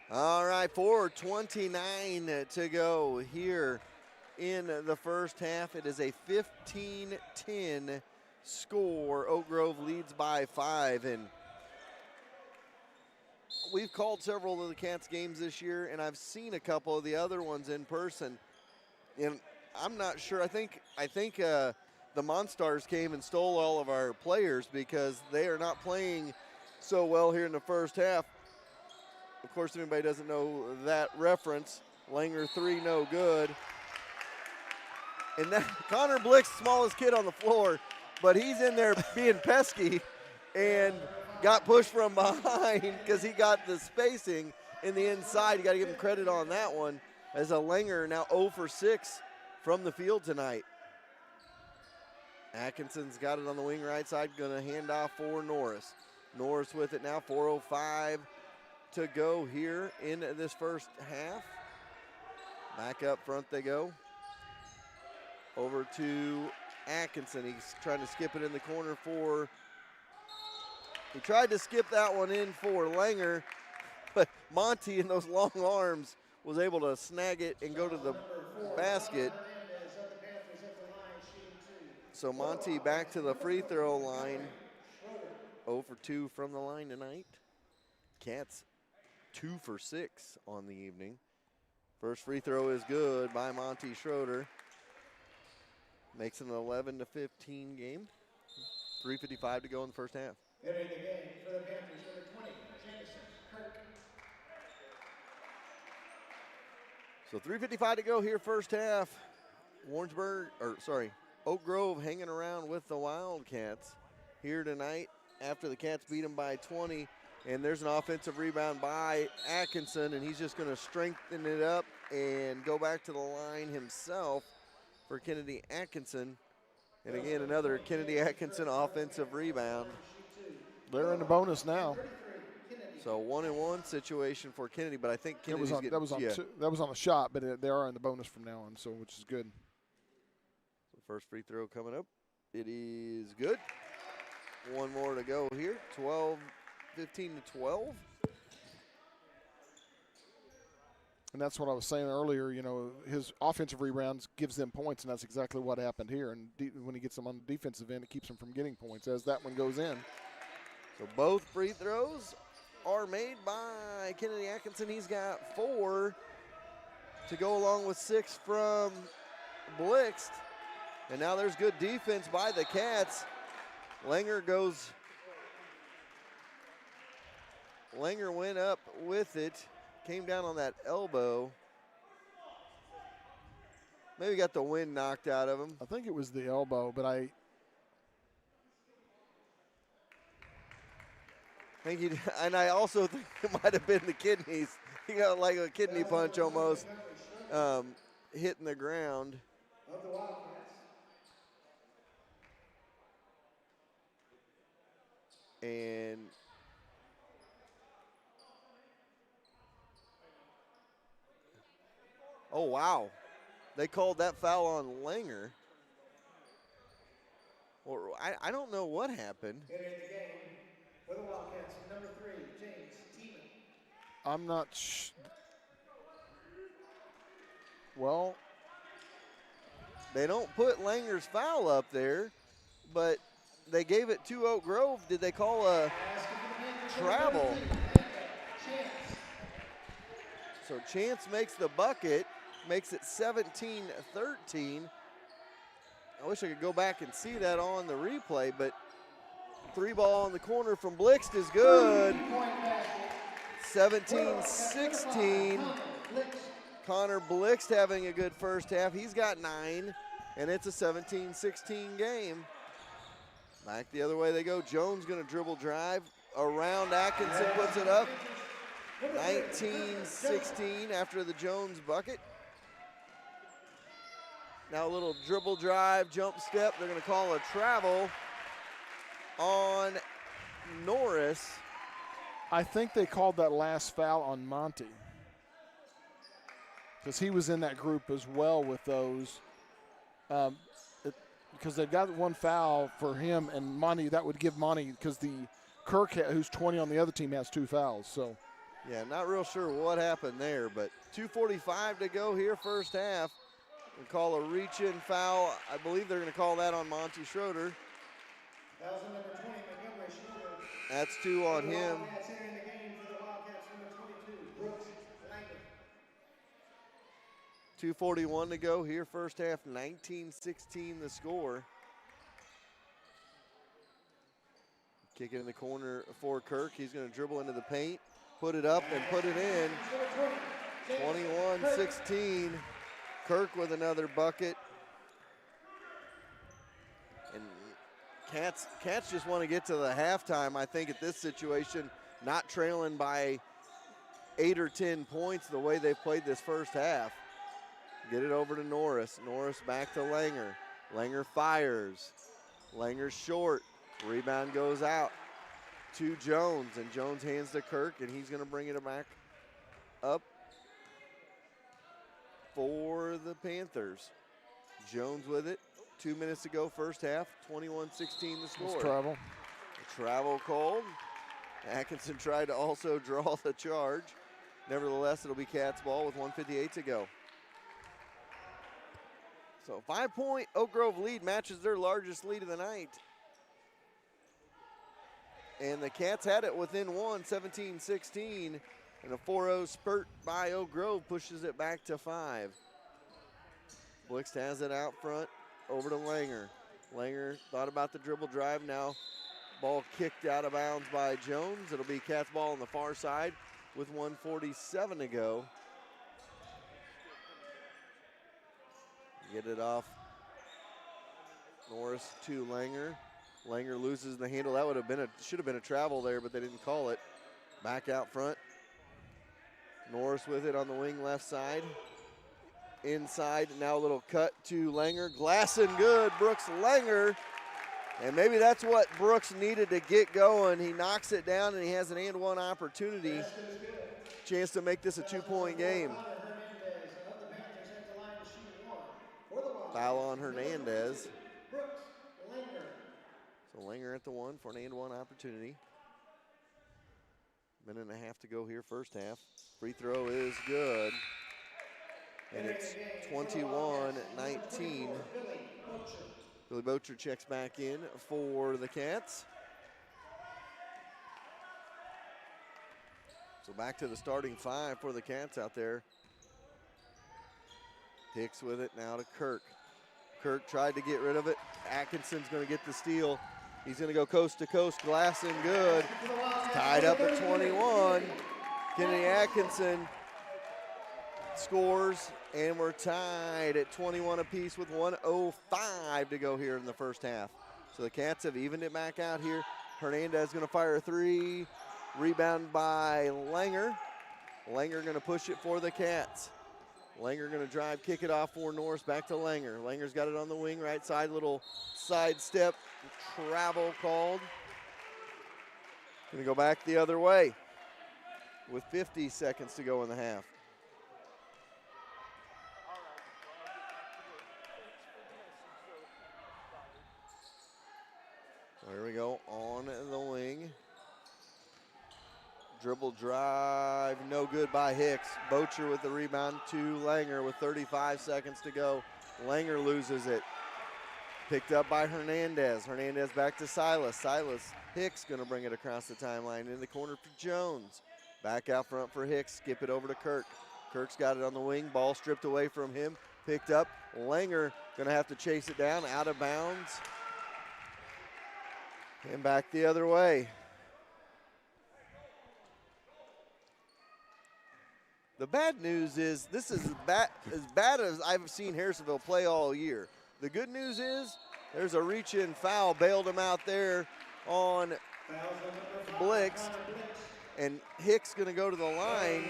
All right, 4:29 to go here in the first half. It is a 15-10 score. Oak Grove leads by 5, and we've called several of the Cats games this year, and I've seen a couple of the other ones in person. And I'm not sure. I think the Monstars came and stole all of our players because they are not playing so well here in the first half. course, if anybody doesn't know that reference, Langer 3, no good. And that, Connor Blick's the smallest kid on the floor, but he's in there being pesky and got pushed from behind because he got the spacing in the inside. You got to give him credit on that one, as a Langer now 0 for 6 from the field tonight. Atkinson's got it on the wing right side, going to hand off for Norris. Norris with it now, 4:05 to go here in this first half. Back up front they go. Over to Atkinson. He's trying to skip it in the corner for, he tried to skip that one in for Langer, but Monty in those long arms was able to snag it and go to the basket. So Monty back to the free throw line. 0 for 2 from the line tonight. Cats 2 for 6 on the evening. First free throw is good by Monty Schroeder. Makes it an 11 to 15 game. 3:55 to go in the first half. Entering the game for the Panthers, number 20, Jamison Kirk. So 3:55 to go here, first half. Oak Grove hanging around with the Wildcats here tonight after the Cats beat them by 20. And there's an offensive rebound by Atkinson, and he's just going to strengthen it up and go back to the line himself for Kennedy Atkinson. And again, another Kennedy Atkinson offensive rebound. They're in the bonus now. So 1-1 situation for Kennedy, but I think Kennedy's that was on a shot, but they are in the bonus from now on, so which is good. So first free throw coming up. It is good. One more to go here. 15 to 12. And that's what I was saying earlier. You know, his offensive rebounds gives them points, and that's exactly what happened here. And when he gets them on the defensive end, it keeps them from getting points as that one goes in. So both free throws are made by Kennedy Atkinson. He's got 4 to go along with 6 from Blixt. And now there's good defense by the Cats. Langer went up with it, came down on that elbow. Maybe got the wind knocked out of him. I think it was the elbow, but I also think it might have been the kidneys. He got like a kidney punch almost, hitting the ground. And oh, wow. They called that foul on Langer. Or I don't know what happened. Entering the game for the Wildcats, number 3, James Tiemann. I'm not well, they don't put Langer's foul up there, but they gave it to Oak Grove. Did they call a travel? So Chance makes the bucket, makes it 17-13. I wish I could go back and see that on the replay, but 3 ball on the corner from Blixt is good. 17-16. Connor Blixt having a good first half. He's got 9, and it's a 17-16 game. Back the other way they go. Jones going to dribble drive. Around Atkinson puts it up. 19-16 after the Jones bucket. Now a little dribble drive, jump step. They're going to call a travel on Norris. I think they called that last foul on Monty, because he was in that group as well with those. Because they've got 1 foul for him and Monty, that would give Monty, because the Kirk, who's 20 on the other team, has 2 fouls. So, yeah, not real sure what happened there, but 2:45 to go here, first half. We call a reach-in foul. I believe they're going to call that on Monty Schroeder. That was number 20, Montgomery Schroeder. That's 2 on him. Wildcats entering the game for the Wildcats, number 22, Brooks Langer. 2:41 to go here, first half, 19-16 the score. Kick it in the corner for Kirk. He's going to dribble into the paint, put it up and put it in. 21-16. Kirk with another bucket. And Cats just want to get to the halftime, I think, at this situation, not trailing by 8 or 10 points the way they've played this first half. Get it over to Norris. Norris back to Langer. Langer fires. Langer short. Rebound goes out to Jones, and Jones hands to Kirk, and he's going to bring it back up for the Panthers. Jones with it. 2 minutes to go, first half. 21-16 the score. It's travel. Travel called. Atkinson tried to also draw the charge. Nevertheless, it'll be Cats ball with 1:58 to go. So 5-point Oak Grove lead matches their largest lead of the night. And the Cats had it within one, 17-16. And a 4-0 spurt by Oak Grove pushes it back to 5. Blixt has it out front, over to Langer. Langer thought about the dribble drive. Now ball kicked out of bounds by Jones. It'll be Cats ball on the far side with 1:47 to go. Get it off Norris to Langer. Langer loses the handle. That would have been should have been a travel there, but they didn't call it. Back out front. Norris with it on the wing left side. Inside, now a little cut to Langer. Glass and good, Brooks Langer. And maybe that's what Brooks needed to get going. He knocks it down, and he has an and one opportunity. Chance to make this a 2-point game. Foul on Hernandez. So Langer at the one for an and one opportunity. Minute and a half to go here, first half. Free throw is good. And it's 21-19. Billy Bocher checks back in for the Cats. So back to the starting 5 for the Cats out there. Hicks with it now to Kirk. Kirk tried to get rid of it. Atkinson's going to get the steal. He's going to go coast to coast, glass and good. Tied up at 21. Kennedy Atkinson scores, and we're tied at 21 apiece with 1:05 to go here in the first half. So the Cats have evened it back out here. Hernandez going to fire a 3. Rebound by Langer. Langer going to push it for the Cats. Langer going to drive, kick it off for Norris, back to Langer. Langer's got it on the wing, right side, little side step, travel called. Going to go back the other way with 50 seconds to go in the half. There we go, on the wing. Dribble drive, no good by Hicks. Bocher with the rebound to Langer with 35 seconds to go. Langer loses it. Picked up by Hernandez. Hernandez back to Silas. Silas, Hicks going to bring it across the timeline in the corner for Jones. Back out front for Hicks, skip it over to Kirk. Kirk's got it on the wing, ball stripped away from him. Picked up, Langer going to have to chase it down, out of bounds. And back the other way. The bad news is this is as bad as I've seen Harrisonville play all year. The good news is there's a reach-in foul, bailed him out there on Blixt, and Hicks going to go to the line.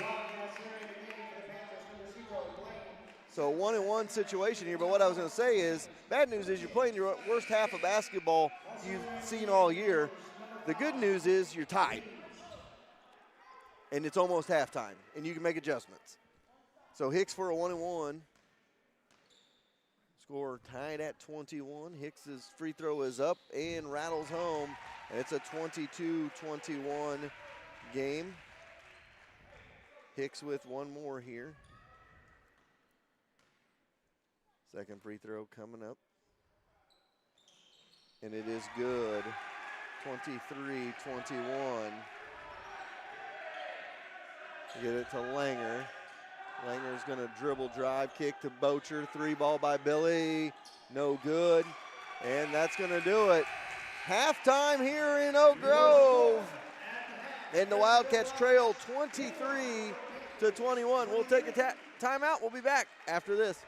So a 1-and-1 situation here, but what I was going to say is, bad news is you're playing your worst half of basketball you've seen all year. The good news is you're tied. And it's almost halftime, and you can make adjustments. So Hicks for a 1-and-1. Score tied at 21. Hicks's free throw is up and rattles home. And it's a 22-21 game. Hicks with one more here. Second free throw coming up. And it is good. 23-21. Get it to Langer. Langer's going to dribble, drive, kick to Bocher. 3 ball by Billy. No good. And that's going to do it. Halftime here in Oak Grove. And the Wildcats trail 23-21. We'll take a timeout. We'll be back after this.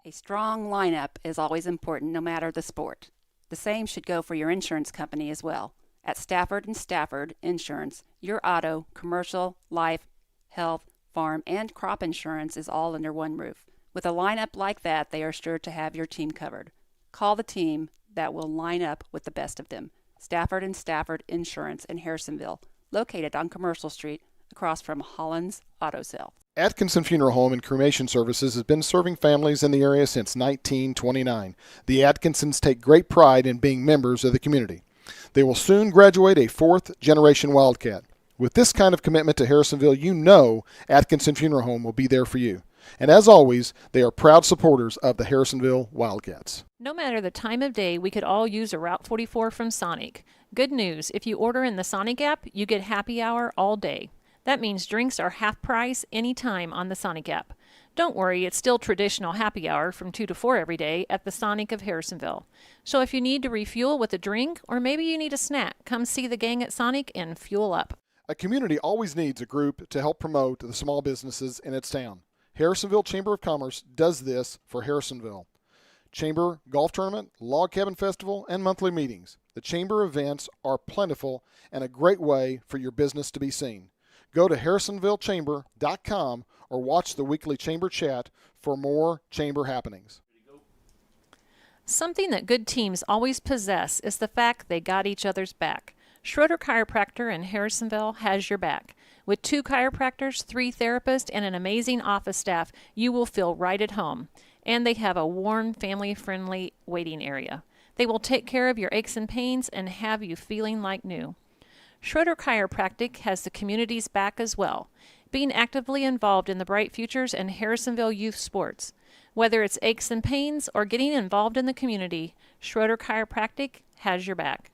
A strong lineup is always important no matter the sport. The same should go for your insurance company as well. At Stafford & Stafford Insurance, your auto, commercial, life, health, farm, and crop insurance is all under one roof. With a lineup like that, they are sure to have your team covered. Call the team that will line up with the best of them. Stafford & Stafford Insurance in Harrisonville, located on Commercial Street across from Holland's Auto Sale. Atkinson Funeral Home and Cremation Services has been serving families in the area since 1929. The Atkinsons take great pride in being members of the community. They will soon graduate a fourth-generation Wildcat. With this kind of commitment to Harrisonville, you know Atkinson Funeral Home will be there for you. And as always, they are proud supporters of the Harrisonville Wildcats. No matter the time of day, we could all use a Route 44 from Sonic. Good news, if you order in the Sonic app, you get happy hour all day. That means drinks are half price anytime on the Sonic app. Don't worry, it's still traditional happy hour from 2 to 4 every day at the Sonic of Harrisonville. So if you need to refuel with a drink, or maybe you need a snack, come see the gang at Sonic and fuel up. A community always needs a group to help promote the small businesses in its town. Harrisonville Chamber of Commerce does this for Harrisonville. Chamber Golf Tournament, Log Cabin Festival, and monthly meetings. The Chamber events are plentiful and a great way for your business to be seen. Go to harrisonvillechamber.com or watch the weekly Chamber chat for more Chamber happenings. Something that good teams always possess is the fact they got each other's back. Schroeder Chiropractor in Harrisonville has your back. With 2 chiropractors, 3 therapists, and an amazing office staff, you will feel right at home. And they have a warm, family-friendly waiting area. They will take care of your aches and pains and have you feeling like new. Schroeder Chiropractic has the community's back as well, being actively involved in the bright futures and Harrisonville youth sports. Whether it's aches and pains or getting involved in the community, Schroeder Chiropractic has your back.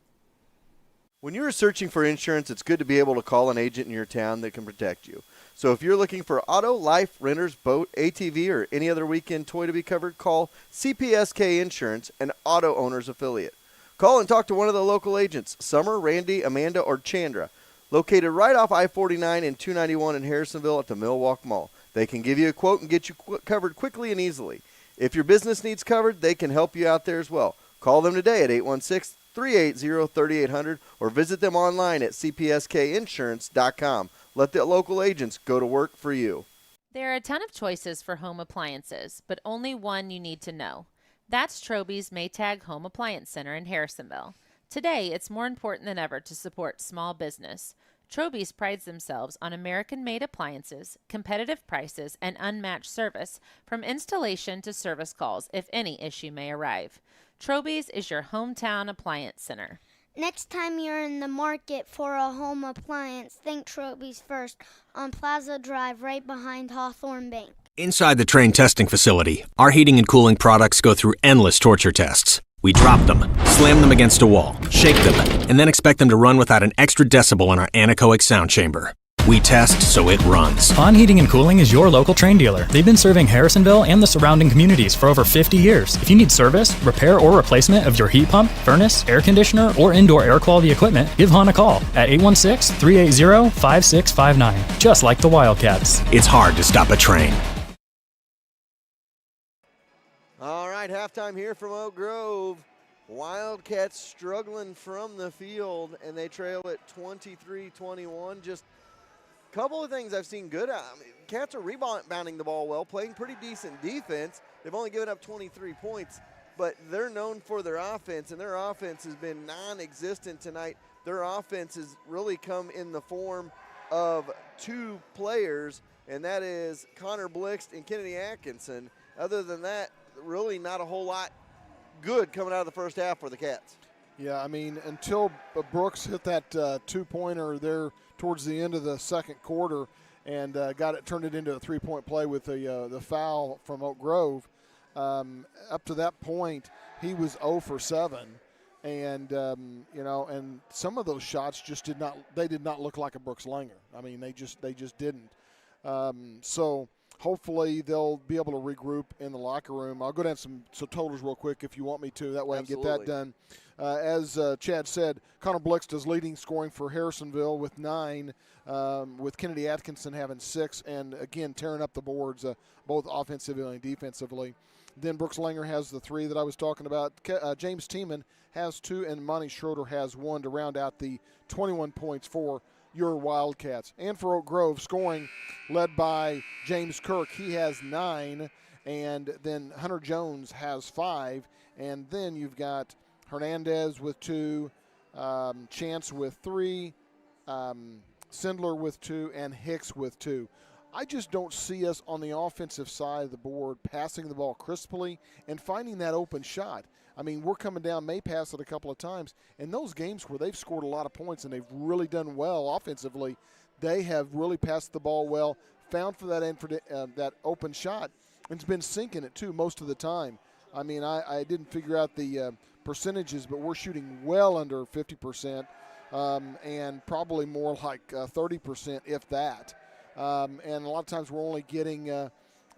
When you're searching for insurance, it's good to be able to call an agent in your town that can protect you. So if you're looking for auto, life, renters, boat, ATV, or any other weekend toy to be covered, call CPSK Insurance, an auto owner's affiliate. Call and talk to one of the local agents, Summer, Randy, Amanda, or Chandra, located right off I-49 and 291 in Harrisonville at the Millwalk Mall. They can give you a quote and get you covered quickly and easily. If your business needs covered, they can help you out there as well. Call them today at 816-380-3800 or visit them online at cpskinsurance.com. Let the local agents go to work for you. There are a ton of choices for home appliances, but only one you need to know. That's Troby's Maytag Home Appliance Center in Harrisonville. Today, it's more important than ever to support small business. Troby's prides themselves on American-made appliances, competitive prices, and unmatched service, from installation to service calls if any issue may arrive. Troby's is your hometown appliance center. Next time you're in the market for a home appliance, think Troby's first on Plaza Drive right behind Hawthorne Bank. Inside the Train testing facility, our heating and cooling products go through endless torture tests. We drop them, slam them against a wall, shake them, and then expect them to run without an extra decibel in our anechoic sound chamber. We test so it runs. On Heating and Cooling is your local Train dealer. They've been serving Harrisonville and the surrounding communities for over 50 years. If you need service, repair, or replacement of your heat pump, furnace, air conditioner, or indoor air quality equipment, give Hahn a call at 816-380-5659, just like the Wildcats. It's hard to stop a train. All right, halftime here from Oak Grove. Wildcats struggling from the field, and they trail at 23-21. Just a couple of things I've seen good. Cats are rebounding the ball well, playing pretty decent defense. They've only given up 23 points, but they're known for their offense, and their offense has been non-existent tonight. Their offense has really come in the form of 2 players, and that is Connor Blixt and Kennedy Atkinson. Other than that, really not a whole lot good coming out of the first half for the Cats. Yeah, I mean, until Brooks hit that 2-pointer there towards the end of the second quarter and turned it into a 3-point play with the foul from Oak Grove. Up to that point, he was 0 for 7, and and some of those shots just did not look like a Brooks Langer. I mean, they just didn't. So hopefully they'll be able to regroup in the locker room. I'll go down some totals real quick if you want me to. That way I can get that done. As Chad said, Connor Blixt is leading scoring for Harrisonville with 9, with Kennedy Atkinson having 6, and again tearing up the boards both offensively and defensively. Then Brooks Langer has the 3 that I was talking about. James Tiemann has 2, and Monty Schroeder has 1 to round out the 21 points for your Wildcats. And for Oak Grove, scoring led by James Kirk. He has 9, and then Hunter Jones has 5. And then you've got Hernandez with 2, Chance with 3, Sindler with 2, and Hicks with 2. I just don't see us on the offensive side of the board passing the ball crisply and finding that open shot. I mean, we're coming down, may pass it a couple of times. In those games where they've scored a lot of points and they've really done well offensively, they have really passed the ball well, found for that open shot, and it's been sinking it too most of the time. I mean, I didn't figure out the percentages, but we're shooting well under 50%, and probably more like 30%, if that. And a lot of times we're only getting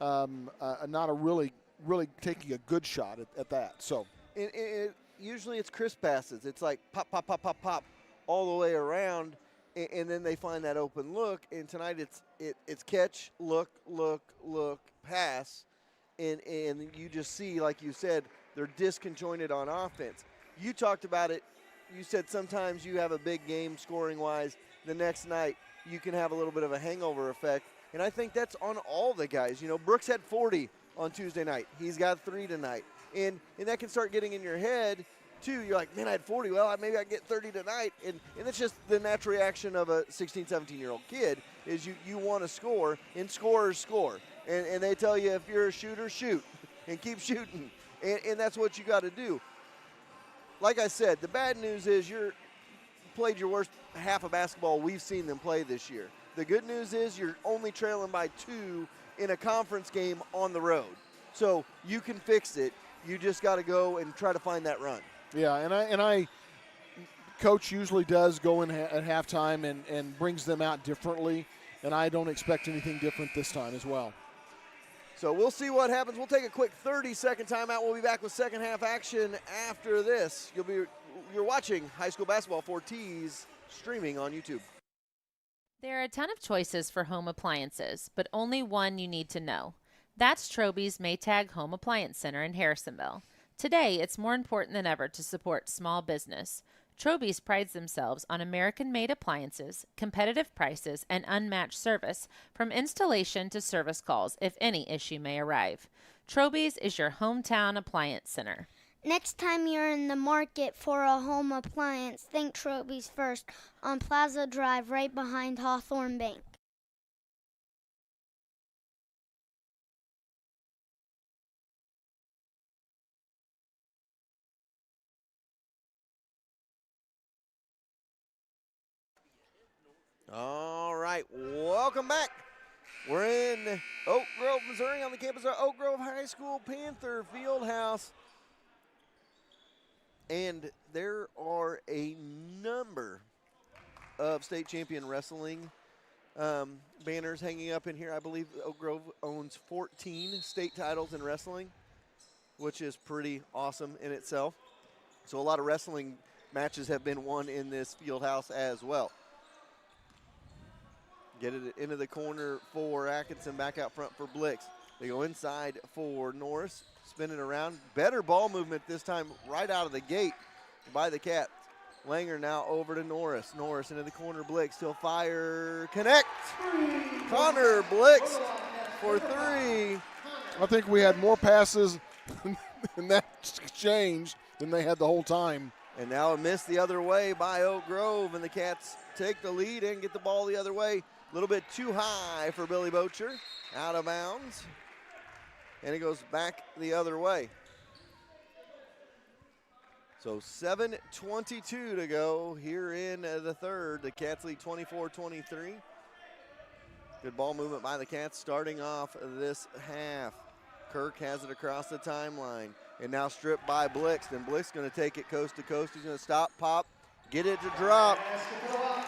not a really taking a good shot at that. So usually it's crisp passes. It's like pop, pop, pop, pop, pop all the way around, and then they find that open look. And tonight it's catch, look, pass, and you just see, like you said, they're disconjointed on offense. You talked about it. You said sometimes you have a big game scoring-wise. The next night you can have a little bit of a hangover effect, and I think that's on all the guys. You know, Brooks had 40 on Tuesday night. He's got 3 tonight, and that can start getting in your head too. You're like, man, I had 40. Well, maybe I can get 30 tonight, and it's just the natural reaction of a 16, 17-year-old kid is you want to score, and scorers score, and they tell you if you're a shooter, shoot, and keep shooting, and that's what you got to do. Like I said, the bad news is you're played your worst half of basketball we've seen them play this year. The good news is you're only trailing by 2 in a conference game on the road. So you can fix it. You just got to go and try to find that run. Yeah, and I coach usually does go in at halftime and brings them out differently, and I don't expect anything different this time as well. So we'll see what happens. We'll take a quick 30-second timeout. We'll be back with second half action after this. You're watching High School Basketball 4T's streaming on YouTube. There are a ton of choices for home appliances, but only one you need to know. That's Troby's Maytag Home Appliance Center in Harrisonville. Today, it's more important than ever to support small business. Troby's prides themselves on American-made appliances, competitive prices, and unmatched service, from installation to service calls if any issue may arrive. Troby's is your hometown appliance center. Next time you're in the market for a home appliance, think Troby's first on Plaza Drive right behind Hawthorne Bank. All right, welcome back. We're in Oak Grove, Missouri, on the campus of Oak Grove High School Panther Fieldhouse. And there are a number of state champion wrestling banners hanging up in here. I believe Oak Grove owns 14 state titles in wrestling, which is pretty awesome in itself. So a lot of wrestling matches have been won in this field house as well. Get it into the corner for Atkinson, back out front for Blix. They go inside for Norris, spinning around. Better ball movement this time right out of the gate by the Cats. Langer now over to Norris. Norris into the corner, Blix. He'll fire, connect. Connor Blix for 3. I think we had more passes in that exchange than they had the whole time. And now a miss the other way by Oak Grove, and the Cats take the lead and get the ball the other way. A little bit too high for Billy Bocher, out of bounds. And it goes back the other way. So 7:22 to go here in the third. The Cats lead 24-23. Good ball movement by the Cats starting off this half. Kirk has it across the timeline. And now stripped by Blix. And Blix going to take it coast to coast. He's going to stop, pop, get it to drop.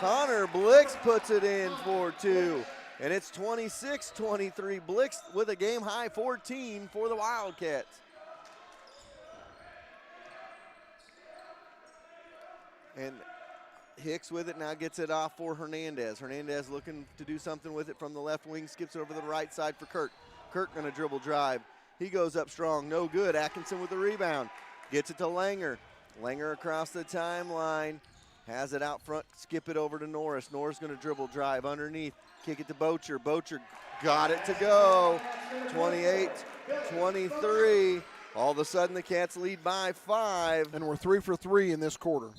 Connor Blix puts it in for 2. And it's 26-23. Blix with a game-high 14 for the Wildcats. And Hicks with it now, gets it off for Hernandez. Hernandez looking to do something with it from the left wing, skips it over to the right side for Kirk. Kirk going to dribble drive. He goes up strong, no good. Atkinson with the rebound. Gets it to Langer. Langer across the timeline. Has it out front, skip it over to Norris. Norris going to dribble drive underneath. Kick it to Bocher. Bocher got it to go. 28-23. All of a sudden the Cats lead by 5. And we're 3 for 3 in this quarter.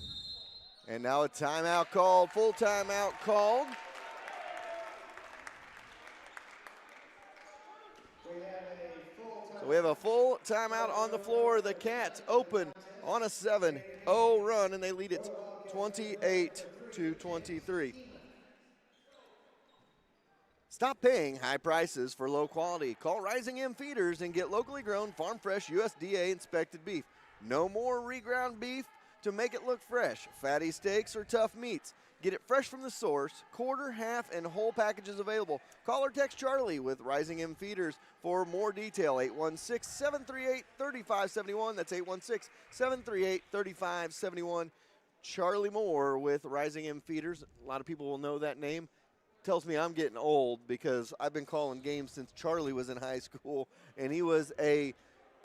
And now a timeout called, full timeout called. So we have a full timeout on the floor. The Cats open on a 7-0 run, and they lead it 28-23. Stop paying high prices for low quality. Call Rising M Feeders and get locally grown, farm fresh, USDA inspected beef. No more reground beef to make it look fresh. Fatty steaks or tough meats. Get it fresh from the source. Quarter, half, and whole packages available. Call or text Charlie with Rising M Feeders for more detail. 816-738-3571. That's 816-738-3571. Charlie Moore with Rising M Feeders. A lot of people will know that name. Tells me I'm getting old because I've been calling games since Charlie was in high school, and he was a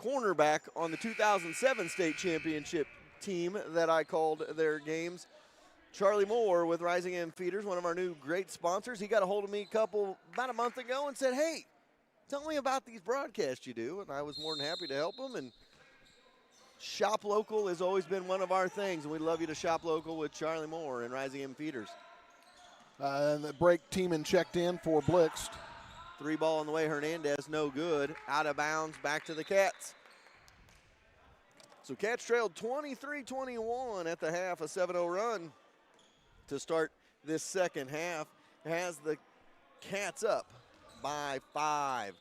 cornerback on the 2007 state championship team that I called their games. Charlie Moore with Rising M Feeders, one of our new great sponsors. He got a hold of me about a month ago and said, hey, tell me about these broadcasts you do. And I was more than happy to help him. And shop local has always been one of our things. And we'd love you to shop local with Charlie Moore and Rising M Feeders. And the break Teeman checked in for Blix. 3 ball on the way. Hernandez, no good. Out of bounds, back to the Cats. So Cats trailed 23-21 at the half, a 7-0 run to start this second half. Has the Cats up by 5.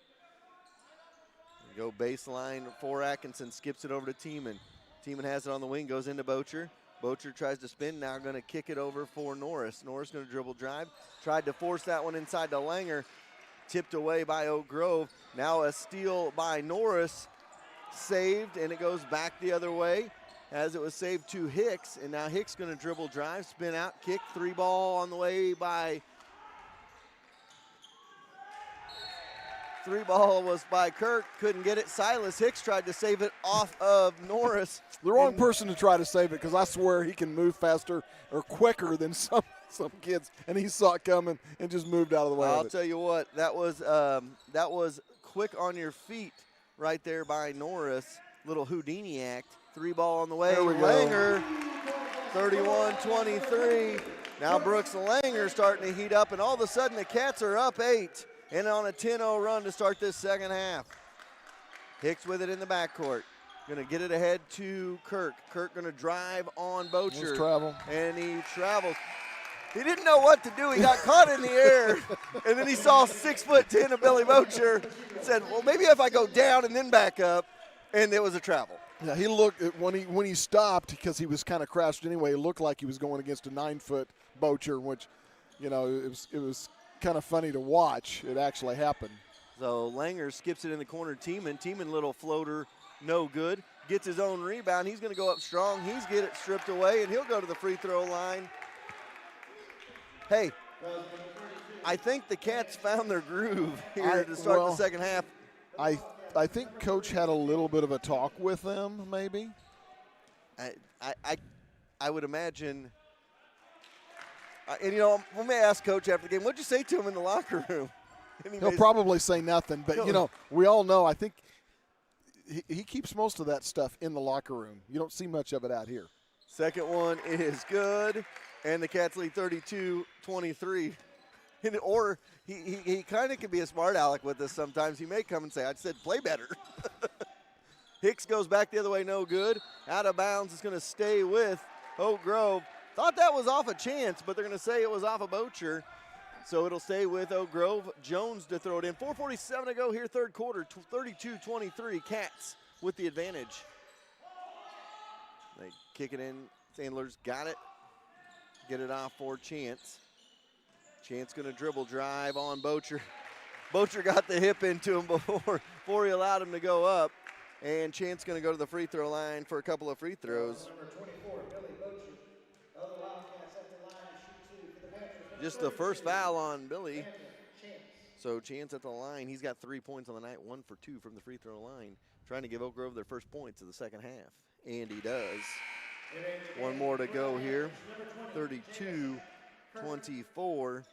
Go baseline for Atkinson, skips it over to Teeman. Teeman has it on the wing, goes into Bocher. Bocher tries to spin, now going to kick it over for Norris. Norris going to dribble drive. Tried to force that one inside to Langer. Tipped away by Oak Grove. Now a steal by Norris. Saved, and it goes back the other way as it was saved to Hicks. And now Hicks going to dribble drive, spin out, kick. 3 ball on the way by... 3 ball was by Kirk, couldn't get it. Silas Hicks tried to save it off of Norris. The wrong person to try to save it, because I swear he can move faster or quicker than some kids, and he saw it coming and just moved out of the way. I'll tell you what, that was quick on your feet right there by Norris. Little Houdini act. 3 ball on the way. Langer, 31-23. Now Brooks Langer starting to heat up, and all of a sudden the Cats are up 8. And on a 10-0 run to start this second half. Hicks with it in the backcourt. Going to get it ahead to Kirk. Kirk going to drive on Bocher. Travel. And he travels. He didn't know what to do. He got caught in the air. And then he saw 6'10" of Billy Bocher. Said, well, maybe if I go down and then back up. And it was a travel. Yeah, he looked, when he stopped, because he was kind of crouched anyway, it looked like he was going against a 9-foot Bocher, which, you know, it was kind of funny to watch. It actually happened. So Langer skips it in the corner. Teeman little floater, no good. Gets his own rebound. He's going to go up strong. He's get it stripped away, and he'll go to the free throw line. Hey, I think the Cats found their groove here to start the second half. I think Coach had a little bit of a talk with them, maybe. I would imagine. And, you know, we may ask Coach after the game, what'd you say to him in the locker room? He'll probably say nothing, but, you know, we all know, I think he keeps most of that stuff in the locker room. You don't see much of it out here. Second one is good, and the Cats lead 32-23. Or he kind of can be a smart aleck with this sometimes. He may come and say, I said play better. Hicks goes back the other way, no good. Out of bounds, it's going to stay with Oak Grove. Thought that was off a chance, but they're going to say it was off a Bocher. So it'll stay with Oak Grove. Jones to throw it in. 4:47 to go here, third quarter. 32-23. Cats with the advantage. They kick it in. Sandler's got it. Get it off for Chance. Chance going to dribble drive on Bocher. Bocher got the hip into him before he allowed him to go up. And Chance going to go to the free throw line for a couple of free throws. Number 24, Billy Bocher. Other Wildcats at the line to shoot 2 for the Panthers. Just the first foul on Billy. So Chance at the line. He's got 3 points on the night, 1 for 2 from the free throw line. Trying to give Oak Grove their first points of the second half. And he does. One more to go here. 32-24.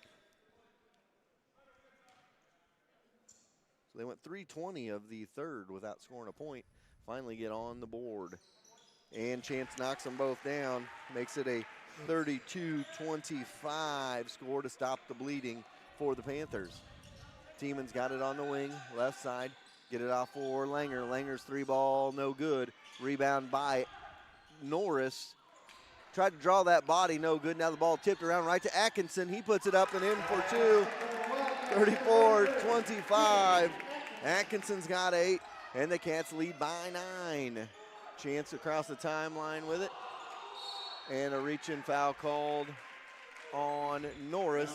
So they went 3:20 of the third without scoring a point. Finally get on the board. And Chance knocks them both down. Makes it a 32-25 score to stop the bleeding for the Panthers. Tieman's got it on the wing, left side. Get it off for Langer. Langer's 3-ball, no good. Rebound by Norris. Tried to draw that body, no good. Now the ball tipped around right to Atkinson. He puts it up and in for 2. 34-25. Atkinson's got 8, and the Cats lead by 9. Chance across the timeline with it. And a reach-in foul called on Norris.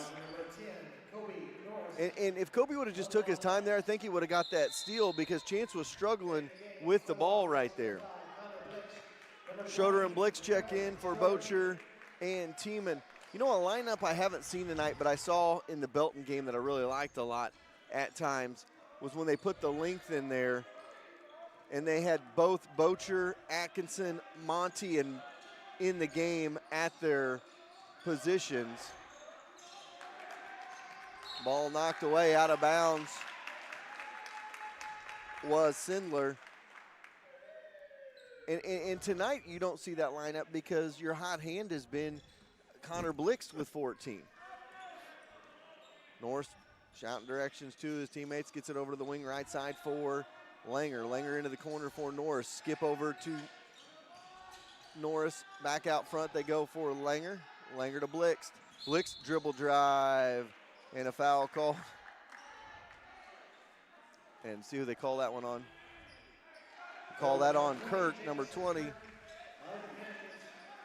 And if Kobe would have just took his time there, I think he would have got that steal because Chance was struggling with the ball right there. Schroeder and Blix check in for Bocher and Tiemann. You know, a lineup I haven't seen tonight, but I saw in the Belton game that I really liked a lot at times was when they put the length in there and they had both Bocher, Atkinson, Monty, and in the game at their positions. Ball knocked away out of bounds was Sindler. And tonight you don't see that lineup because your hot hand has been Connor Blix with 14. Norris shouting directions to his teammates, gets it over to the wing right side for Langer. Langer into the corner for Norris. Skip over to Norris. Back out front they go for Langer. Langer to Blix. Blix dribble drive and a foul call. And see who they call that one on. Call that on Kirk, number 20.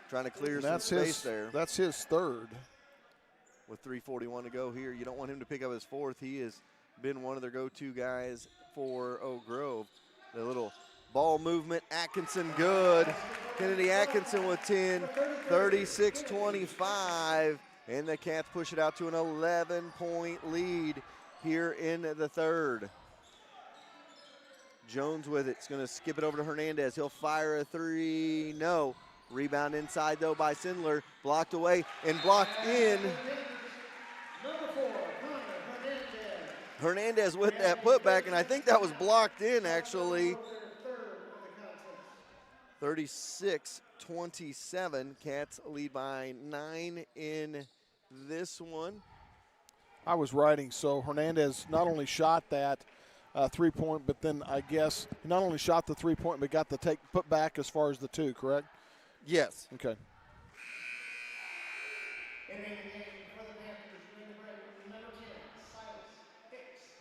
Trying to clear some space there. That's his third. With 3:41 to go here. You don't want him to pick up his fourth. He has been one of their go-to guys for Oak Grove. The little ball movement, Atkinson good. Kennedy Atkinson with 10, 36-25. And the Cats push it out to an 11-point lead here in the third. Jones with it. It's going to skip it over to Hernandez. He'll fire a 3. No. Rebound inside, though, by Sindler. Blocked away and blocked in. Hernandez with that putback, and I think that was blocked in, actually. 36-27. Cats lead by 9 in this one. I was writing, so Hernandez not only shot that 3-point, but then I guess he not only shot the 3-point, but got the put back as far as the 2, correct? Yes. Okay.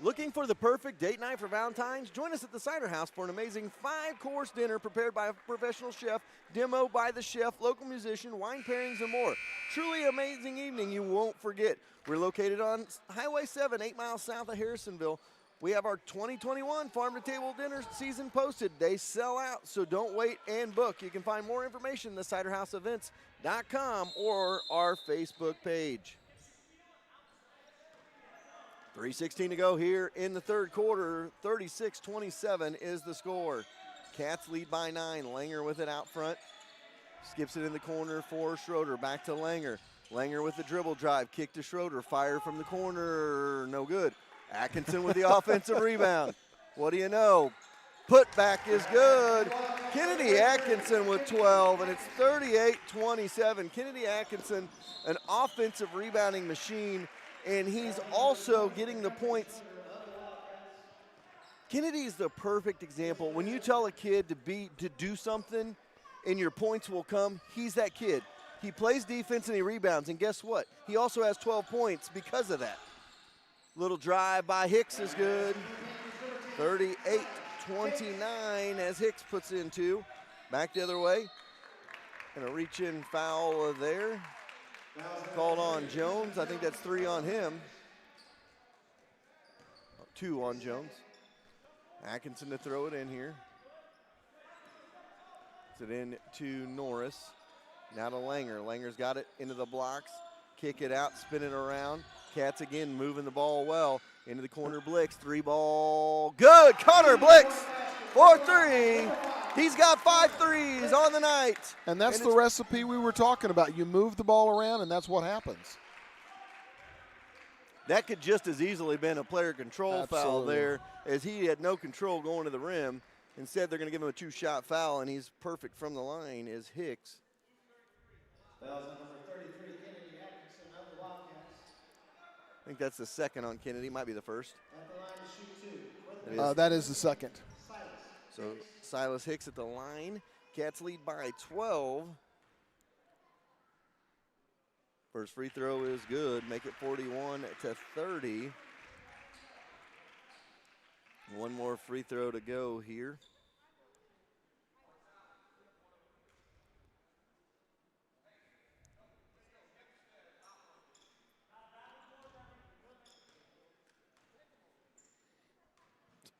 Looking for the perfect date night for Valentine's? Join us at the Cider House for an amazing 5-course dinner prepared by a professional chef, demo by the chef, local musician, wine pairings, and more. Truly amazing evening you won't forget. We're located on Highway 7, 8 miles south of Harrisonville. We have our 2021 Farm to Table dinner season posted. They sell out, so don't wait and book. You can find more information at theciderhouseevents.com or our Facebook page. 3:16 to go here in the third quarter. 36-27 is the score. Cats lead by 9. Langer with it out front. Skips it in the corner for Schroeder. Back to Langer. Langer with the dribble drive. Kick to Schroeder. Fire from the corner. No good. Atkinson with the offensive rebound. What do you know? Putback is good. Kennedy Atkinson with 12, and it's 38-27. Kennedy Atkinson, an offensive rebounding machine, and he's also getting the points. Kennedy's the perfect example. When you tell a kid to do something and your points will come, he's that kid. He plays defense and he rebounds, and guess what? He also has 12 points because of that. Little drive by Hicks is good. 38-29 as Hicks puts in 2. Back the other way. And a reach-in foul there. called on Jones. I think that's 3 on him. 2 on Jones. Atkinson to throw it in here. It's it in to Norris. Now to Langer. Langer's got it into the blocks. Kick it out, spin it around. Cats again moving the ball well. Into the corner, Blix. 3-ball. Good. Connor Blix for 3. He's got 5 threes on the night. And that's the recipe we were talking about. You move the ball around, and that's what happens. That could just as easily been a player control foul Absolutely. there, as he had no control going to the rim. Instead, they're going to give him a 2-shot foul, and he's perfect from the line is Hicks. Fouls on number 33, Kennedy Atkinson of the Wildcats. I think that's the second on Kennedy. Might be the first. At the line to shoot 2. That is the second. So Silas Hicks at the line. Cats lead by 12. First free throw is good. Make it 41-30. One more free throw to go here.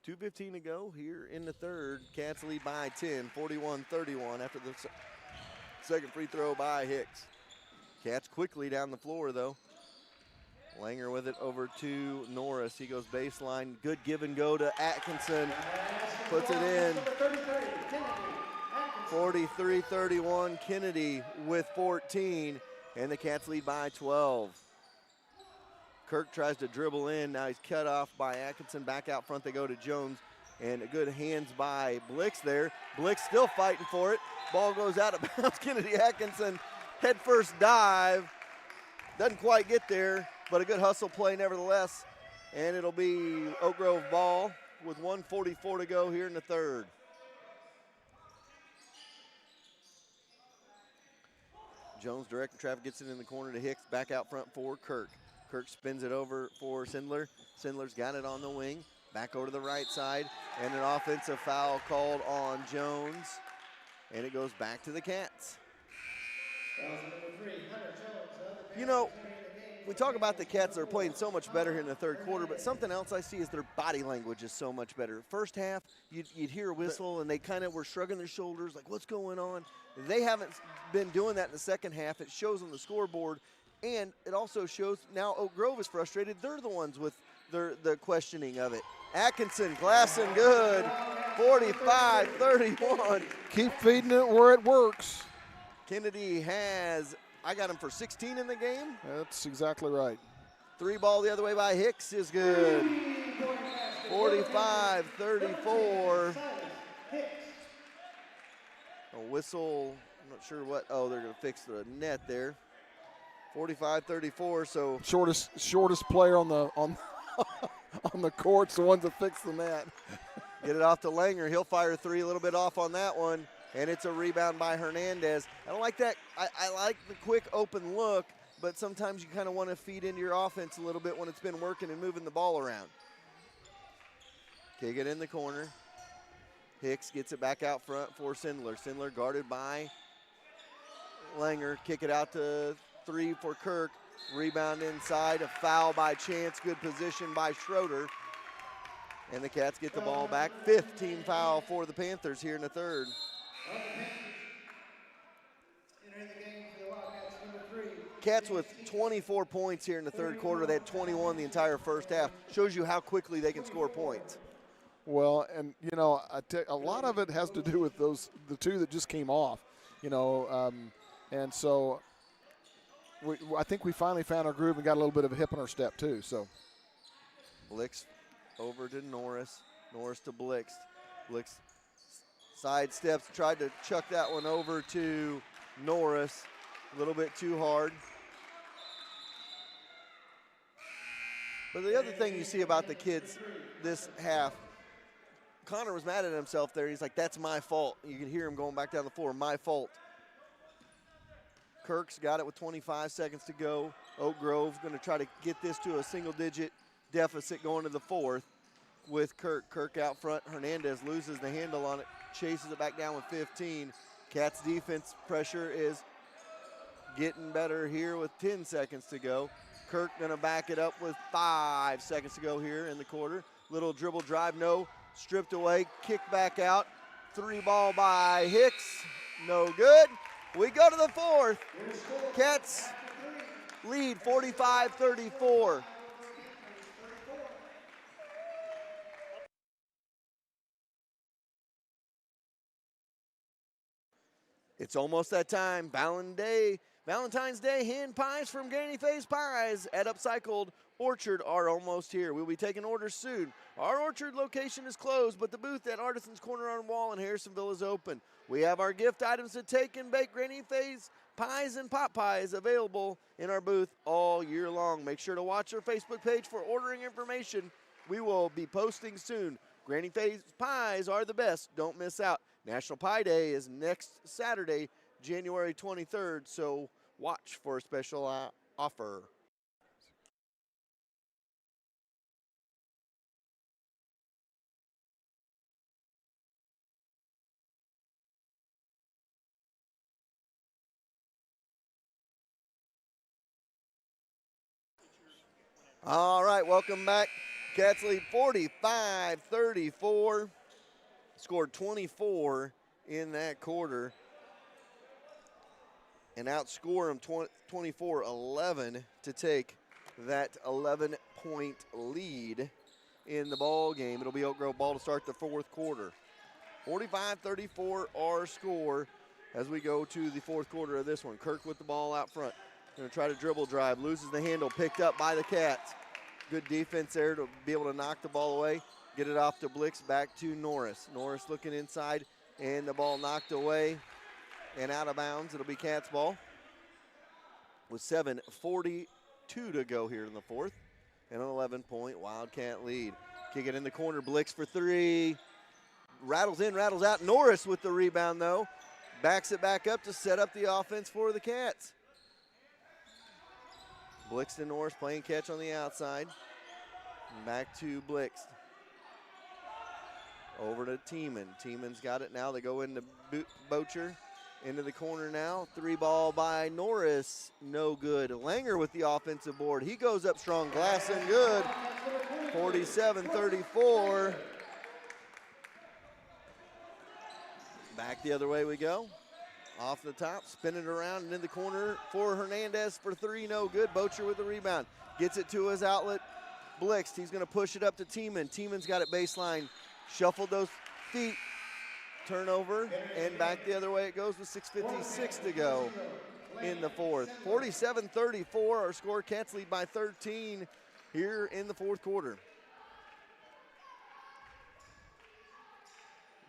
.2:15 to go here in the third. Cats lead by 10, 41-31 after the second free throw by Hicks. Cats quickly down the floor, though. Langer with it over to Norris. He goes baseline. Good give and go to Atkinson. Puts it in. 43-31. Kennedy with 14. And the Cats lead by 12. Kirk tries to dribble in. Now he's cut off by Atkinson. Back out front they go to Jones. And a good hands by Blix there. Blix still fighting for it. Ball goes out of bounds. Kennedy Atkinson. Head first dive. Doesn't quite get there, but a good hustle play nevertheless. And it'll be Oak Grove ball with 1:44 to go here in the third. Jones directing traffic, gets it in the corner to Hicks. Back out front for Kirk. Kirk spins it over for Sindler. Sindler's got it on the wing. Back over to the right side. And an offensive foul called on Jones. And it goes back to the Cats. You know, we talk about the Cats that are playing so much better here in the third quarter, but something else I see is their body language is so much better. First half, you'd hear a whistle, and they kind of were shrugging their shoulders, like, what's going on? They haven't been doing that in the second half. It shows on the scoreboard, and it also shows now Oak Grove is frustrated. They're the ones with the questioning of it. Atkinson, glass and good, 45-31. Keep feeding it where it works. Kennedy has, I got him for 16 in the game. That's exactly right. 3-ball the other way by Hicks is good. 45-34. A whistle, I'm not sure what, oh, they're going to fix the net there. 45-34, so. Shortest player on the on the court's the ones that fix the net. Get it off to Langer. He'll fire 3, a little bit off on that one. And it's a rebound by Hernandez. I don't like that. I like the quick open look, but sometimes you kind of want to feed into your offense a little bit when it's been working and moving the ball around. Kick it in the corner. Hicks gets it back out front for Sindler. Sindler guarded by Langer. Kick it out to 3 for Kirk. Rebound inside. A foul by Chance. Good position by Schroeder. And the Cats get the ball back. 15 foul for the Panthers here in the third. Cats with 24 points here in the third quarter. They had 21 the entire first half. Shows you how quickly they can score points. Well, and, you know, a lot of it has to do with the 2 that just came off, you know, and so I think we finally found our groove and got a little bit of a hip in our step too. So Blix over to Norris. Norris to Blix. Blix side steps, tried to chuck that one over to Norris. A little bit too hard. But the other thing you see about the kids this half, Connor was mad at himself there. He's like, that's my fault. You can hear him going back down the floor, my fault. Kirk's got it with 25 seconds to go. Oak Grove going to try to get this to a single-digit deficit going to the fourth with Kirk. Kirk out front. Hernandez loses the handle on it, chases it back down with 15. Cats defense pressure is getting better here with 10 seconds to go. Kirk gonna back it up with 5 seconds to go here in the quarter. Little dribble drive, no, stripped away, kick back out. 3-ball by Hicks, no good. We go to the fourth. Cats lead 45-34. It's almost that time. Valentine's Day hand pies from Granny Faye's Pies at Upcycled Orchard are almost here. We'll be taking orders soon. Our Orchard location is closed, but the booth at Artisans Corner on Wall in Harrisonville is open. We have our gift items to take and bake Granny Faye's Pies and Pot Pies available in our booth all year long. Make sure to watch our Facebook page for ordering information. We will be posting soon. Granny Faye's Pies are the best. Don't miss out. National Pie Day is next Saturday, January 23rd, so watch for a special offer. All right, welcome back. Cats lead 45-34. Scored 24 in that quarter and outscore them 24-11 to take that 11-point lead in the ball game. It'll be Oak Grove ball to start the fourth quarter. 45-34 our score as we go to the fourth quarter of this one. Kirk with the ball out front. Going to try to dribble drive, loses the handle, picked up by the Cats. Good defense there to be able to knock the ball away. Get it off to Blix, back to Norris. Norris looking inside, and the ball knocked away and out of bounds. It'll be Cats ball with 7:42 to go here in the fourth, and an 11-point Wildcat lead. Kick it in the corner, Blix for three. Rattles in, rattles out. Norris with the rebound, though. Backs it back up to set up the offense for the Cats. Blix to Norris playing catch on the outside. Back to Blix. Over to Tiemann. Tiemann's got it now. They go into Bocher. Into the corner now. 3-ball by Norris. No good. Langer with the offensive board. He goes up strong. Glass and good. 47-34. Back the other way we go. Off the top. Spin it around and in the corner for Hernandez for three. No good. Bocher with the rebound. Gets it to his outlet. Blix. He's going to push it up to Tiemann. Tiemann's got it baseline. Shuffled those feet, turnover, and back the other way it goes with 6:56 to go in the fourth. 47-34, our score. Cats lead by 13 here in the fourth quarter.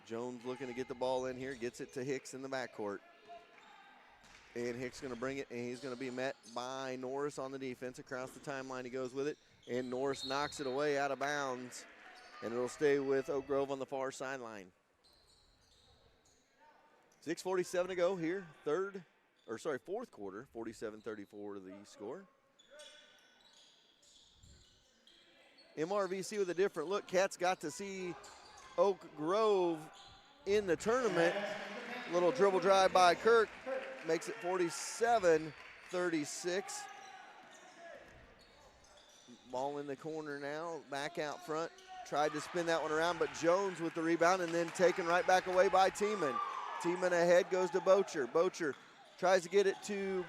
Jones looking to get the ball in here, gets it to Hicks in the backcourt. And Hicks going to bring it, and he's going to be met by Norris on the defense. Across the timeline he goes with it, and Norris knocks it away out of bounds. And it'll stay with Oak Grove on the far sideline. 6:47 to go here, fourth quarter, 47-34 the score. MRVC with a different look. Cats got to see Oak Grove in the tournament. Little dribble drive by Kirk makes it 47-36. Ball in the corner now, back out front. Tried to spin that one around, but Jones with the rebound and then taken right back away by Tiemann. Tiemann ahead goes to Bocher. Bocher tries to get it to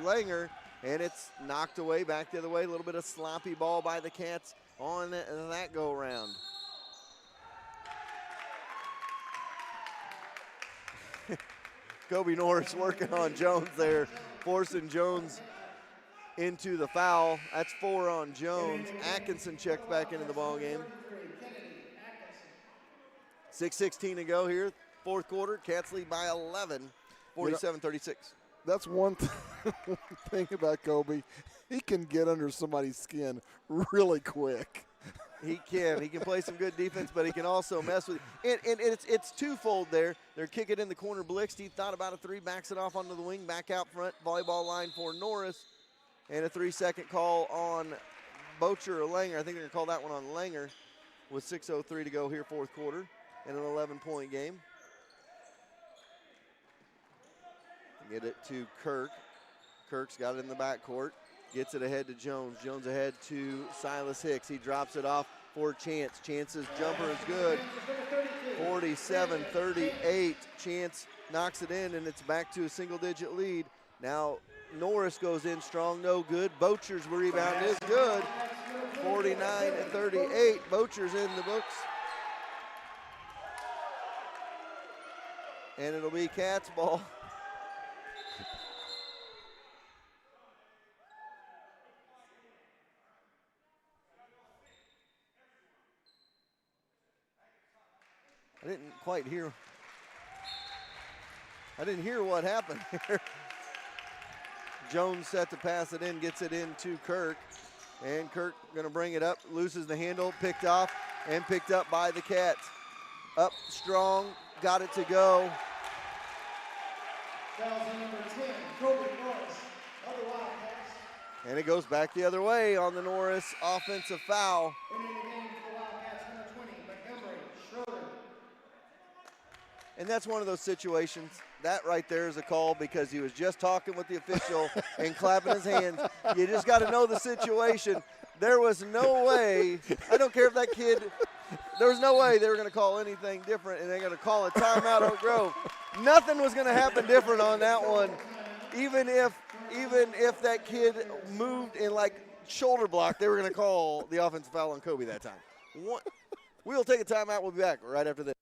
Langer, and it's knocked away back the other way. A little bit of sloppy ball by the Cats on that go round. Kobe Norris working on Jones there, forcing Jones into the foul. That's 4 on Jones. Atkinson checks back into the ball game. 6:16 to go here, fourth quarter. Cats lead by 11, 47-36. That's one thing about Kobe. He can get under somebody's skin really quick. He can. He can play some good defense, but he can also mess with it. And it's twofold there. They're kicking in the corner. Blix, he thought about a three, backs it off onto the wing, back out front, volleyball line for Norris. And a 3-second call on Bocher or Langer. I think they're going to call that one on Langer with 6:03 to go here, fourth quarter, and an 11-point game. Get it to Kirk. Kirk's got it in the backcourt. Gets it ahead to Jones. Jones ahead to Silas Hicks. He drops it off for Chance. Chance's jumper is good. 47-38. Chance knocks it in, and it's back to a single-digit lead. Now Norris goes in strong, no good. Bocher's rebound is good. 49-38. Bocher's in the books. And it'll be Cats ball. I didn't quite hear. I didn't hear what happened here. Jones set to pass it in, gets it into Kirk. And Kirk gonna bring it up, loses the handle, picked off, and picked up by the Cats. Up strong, got it to go. And it goes back the other way on the Norris offensive foul. And that's one of those situations. That right there is a call because he was just talking with the official and clapping his hands. You just got to know the situation. There was no way, I don't care if that kid, there was no way they were going to call anything different, and they're going to call a timeout Oak Grove. Nothing was going to happen different on that one. Even if that kid moved in like shoulder block, they were going to call the offensive foul on Kobe that time. We'll take a timeout. We'll be back right after this.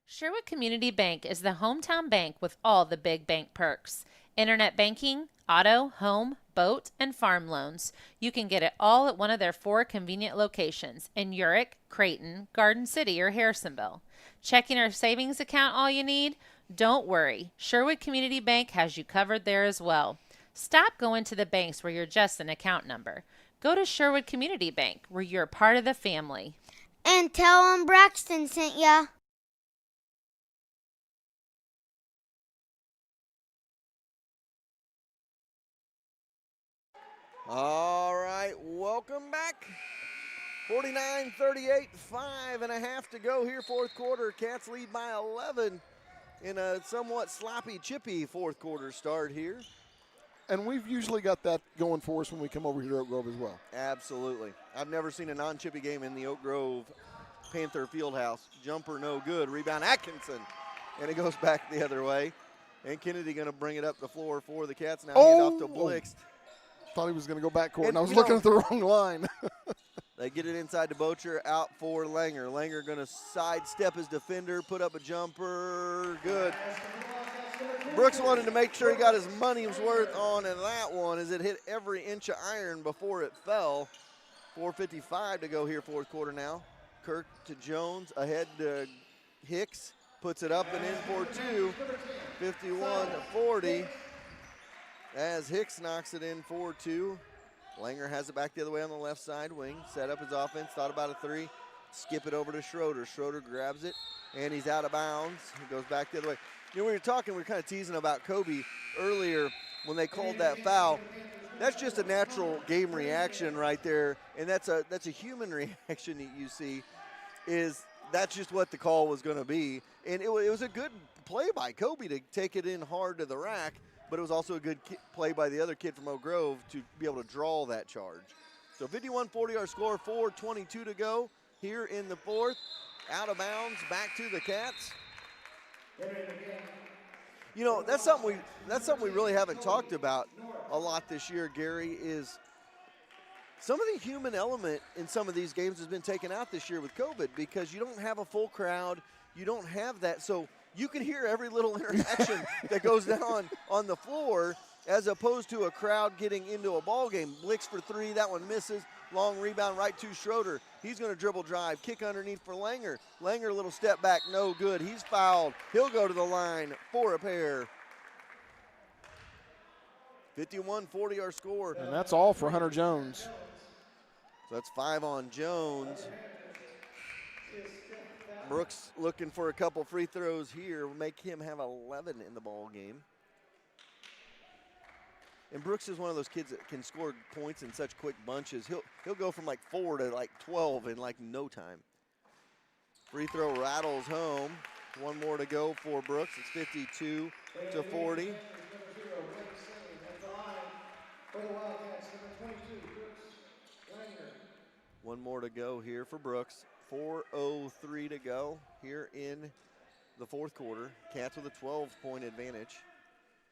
Sherwood Community Bank is the hometown bank with all the big bank perks. Internet banking, auto, home, boat, and farm loans. You can get it all at one of their 4 convenient locations in Urick, Creighton, Garden City, or Harrisonville. Checking or savings account all you need? Don't worry. Sherwood Community Bank has you covered there as well. Stop going to the banks where you're just an account number. Go to Sherwood Community Bank where you're part of the family. And tell them Braxton sent ya. All right, welcome back. 49-38, 5.5 to go here, fourth quarter. Cats lead by 11 in a somewhat sloppy, chippy fourth quarter start here. And we've usually got that going for us when we come over here to Oak Grove as well. Absolutely. I've never seen a non-chippy game in the Oak Grove Panther Fieldhouse. Jumper no good. Rebound Atkinson. And it goes back the other way. And Kennedy going to bring it up the floor for the Cats. Now hand off to Blix. Thought he was going to go backcourt, and I was looking at the wrong line. They get it inside to Bocher, out for Langer. Langer going to sidestep his defender, put up a jumper. Good. Brooks wanted to make sure he got his money's worth on in that one as it hit every inch of iron before it fell. 4:55 to go here, fourth quarter now. Kirk to Jones, ahead to Hicks. Puts it up and in for 2. 51-40. As Hicks knocks it in for 2. Langer has it back the other way on the left side wing. Set up his offense, thought about a 3. Skip it over to Schroeder. Schroeder grabs it, and he's out of bounds. He goes back the other way. You know, we were kind of teasing about Kobe earlier when they called that foul. That's just a natural game reaction right there, and that's a human reaction that you see. That's just what the call was going to be. And it was a good play by Kobe to take it in hard to the rack, but it was also a good play by the other kid from Oak Grove to be able to draw that charge. So 51-40 our score, 4:22 to go here in the fourth. Out of bounds, back to the Cats. You know, that's something we really haven't talked about a lot this year, Gary, is some of the human element in some of these games has been taken out this year with COVID because you don't have a full crowd. You don't have that. So you can hear every little interaction that goes down on the floor as opposed to a crowd getting into a ball game. Blix for 3, that one misses. Long rebound right to Schroeder. He's going to dribble drive, kick underneath for Langer. Langer, a little step back, no good. He's fouled. He'll go to the line for a pair. 51-40 our score. And that's all for Hunter Jones. So that's 5 on Jones. Brooks looking for a couple free throws here. Will make him have 11 in the ball game. And Brooks is one of those kids that can score points in such quick bunches. He'll go from like 4 to like 12 in like no time. Free throw rattles home. One more to go for Brooks. It's 52-40. For the Wildcats, number 22, Brooks Langer. One more to go here for Brooks. 4:03 to go here in the fourth quarter. Cats with a 12-point advantage.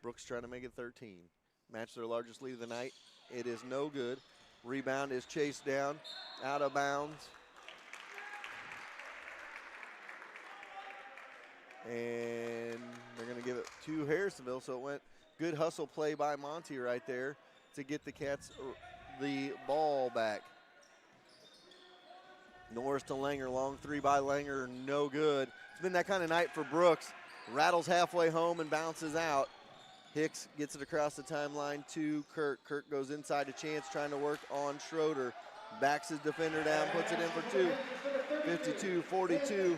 Brooks trying to make it 13. Match their largest lead of the night. It is no good. Rebound is chased down, out of bounds. And they're going to give it to Harrisonville. So it went good hustle play by Monty right there to get the Cats the ball back. Norris to Langer, long three by Langer, no good. It's been that kind of night for Brooks. Rattles halfway home and bounces out. Hicks gets it across the timeline to Kirk. Kirk goes inside to Chance, trying to work on Schroeder. Backs his defender down, puts it in for two. 52-42.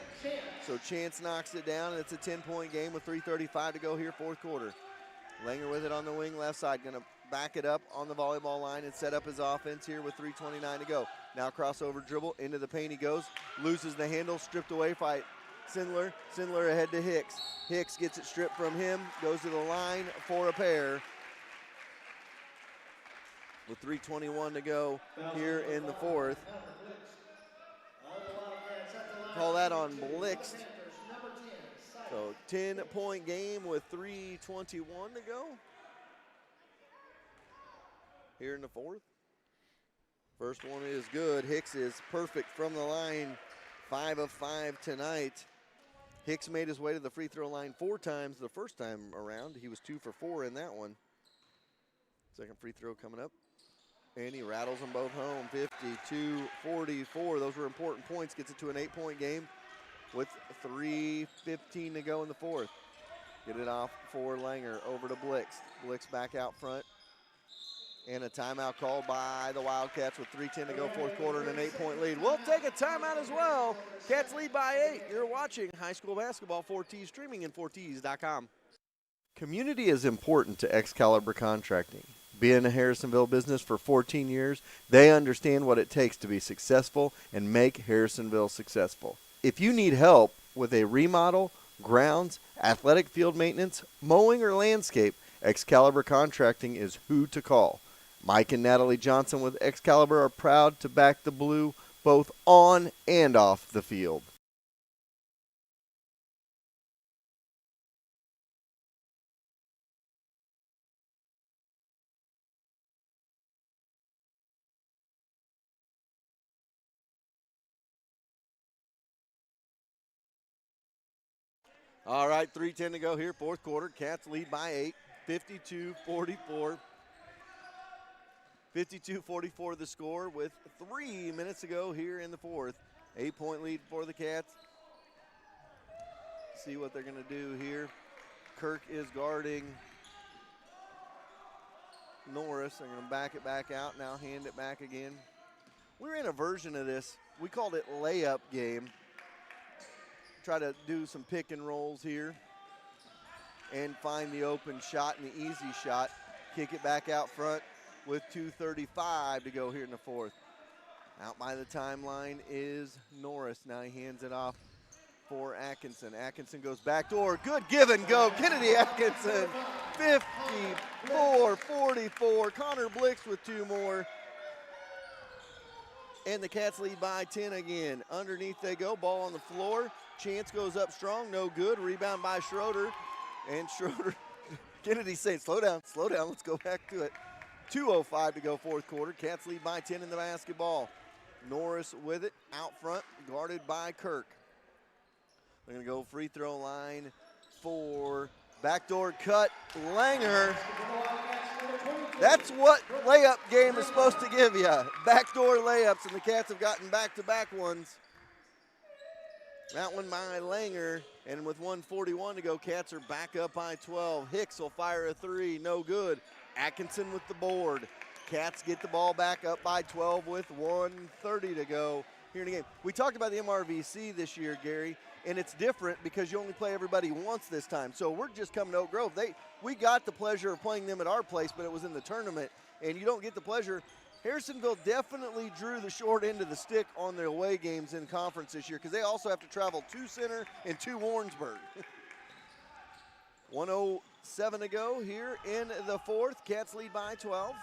So Chance knocks it down, and it's a 10-point game with 3:35 to go here, fourth quarter. Langer with it on the wing, left side, going to back it up on the volleyball line and set up his offense here with 3:29 to go. Now crossover dribble, into the paint he goes, loses the handle, stripped away by Sindler. Sindler ahead to Hicks. Hicks gets it stripped from him, goes to the line for a pair. With 3:21 to go here in the fourth. Call that on Blixt. So 10-point game with 3:21 to go here in the fourth. First one is good. Hicks is perfect from the line. 5 of 5 tonight. Hicks made his way to the free throw line 4 times the first time around. He was 2 for 4 in that one. Second free throw coming up. And he rattles them both home. 52-44. Those were important points. Gets it to an 8-point game with 3:15 to go in the fourth. Get it off for Langer. Over to Blixt. Blixt back out front. And a timeout called by the Wildcats with 3:10 to go, fourth quarter, and an 8-point lead. We'll take a timeout as well. Cats lead by 8. You're watching high school basketball 4T, streaming in 4Ts.com. Community is important to Excalibur Contracting. Being a Harrisonville business for 14 years, they understand what it takes to be successful and make Harrisonville successful. If you need help with a remodel, grounds, athletic field maintenance, mowing, or landscape, Excalibur Contracting is who to call. Mike and Natalie Johnson with Excalibur are proud to back the Blue both on and off the field. All right, 3:10 to go here, fourth quarter. Cats lead by 8, 52-44. 52-44 the score with 3 minutes to go here in the fourth. 8-point lead for the Cats. See what they're going to do here. Kirk is guarding Norris. They're going to back it back out, now hand it back again. We were in a version of this. We called it layup game. Try to do some pick and rolls here and find the open shot and the easy shot. Kick it back out front with 2:35 to go here in the fourth. Out by the timeline is Norris. Now he hands it off for Atkinson. Atkinson goes backdoor. Good give and go. Kennedy Atkinson, 54-44. Connor Blixt with 2 more. And the Cats lead by 10 again. Underneath they go. Ball on the floor. Chance goes up strong. No good. Rebound by Schroeder. And Schroeder, Kennedy saying, slow down. Let's go back to it. 2:05 to go, fourth quarter. Cats lead by 10 in the basketball. Norris with it out front, guarded by Kirk. They're going to go free throw line for backdoor cut. Langer. That's what layup game is supposed to give you. Backdoor layups, and the Cats have gotten back-to-back ones. That one by Langer, and with 1:41 to go, Cats are back up by 12. Hicks will fire a 3, no good. Atkinson with the board. Cats get the ball back up by 12 with 1:30 to go here in the game. We talked about the MRVC this year, Gary, and it's different because you only play everybody once this time. So we're just coming to Oak Grove. We got the pleasure of playing them at our place, but it was in the tournament, and you don't get the pleasure. Harrisonville definitely drew the short end of the stick on their away games in conference this year because they also have to travel to Center and to Warrensburg. 1:07 to go here in the fourth. Cats lead by 12.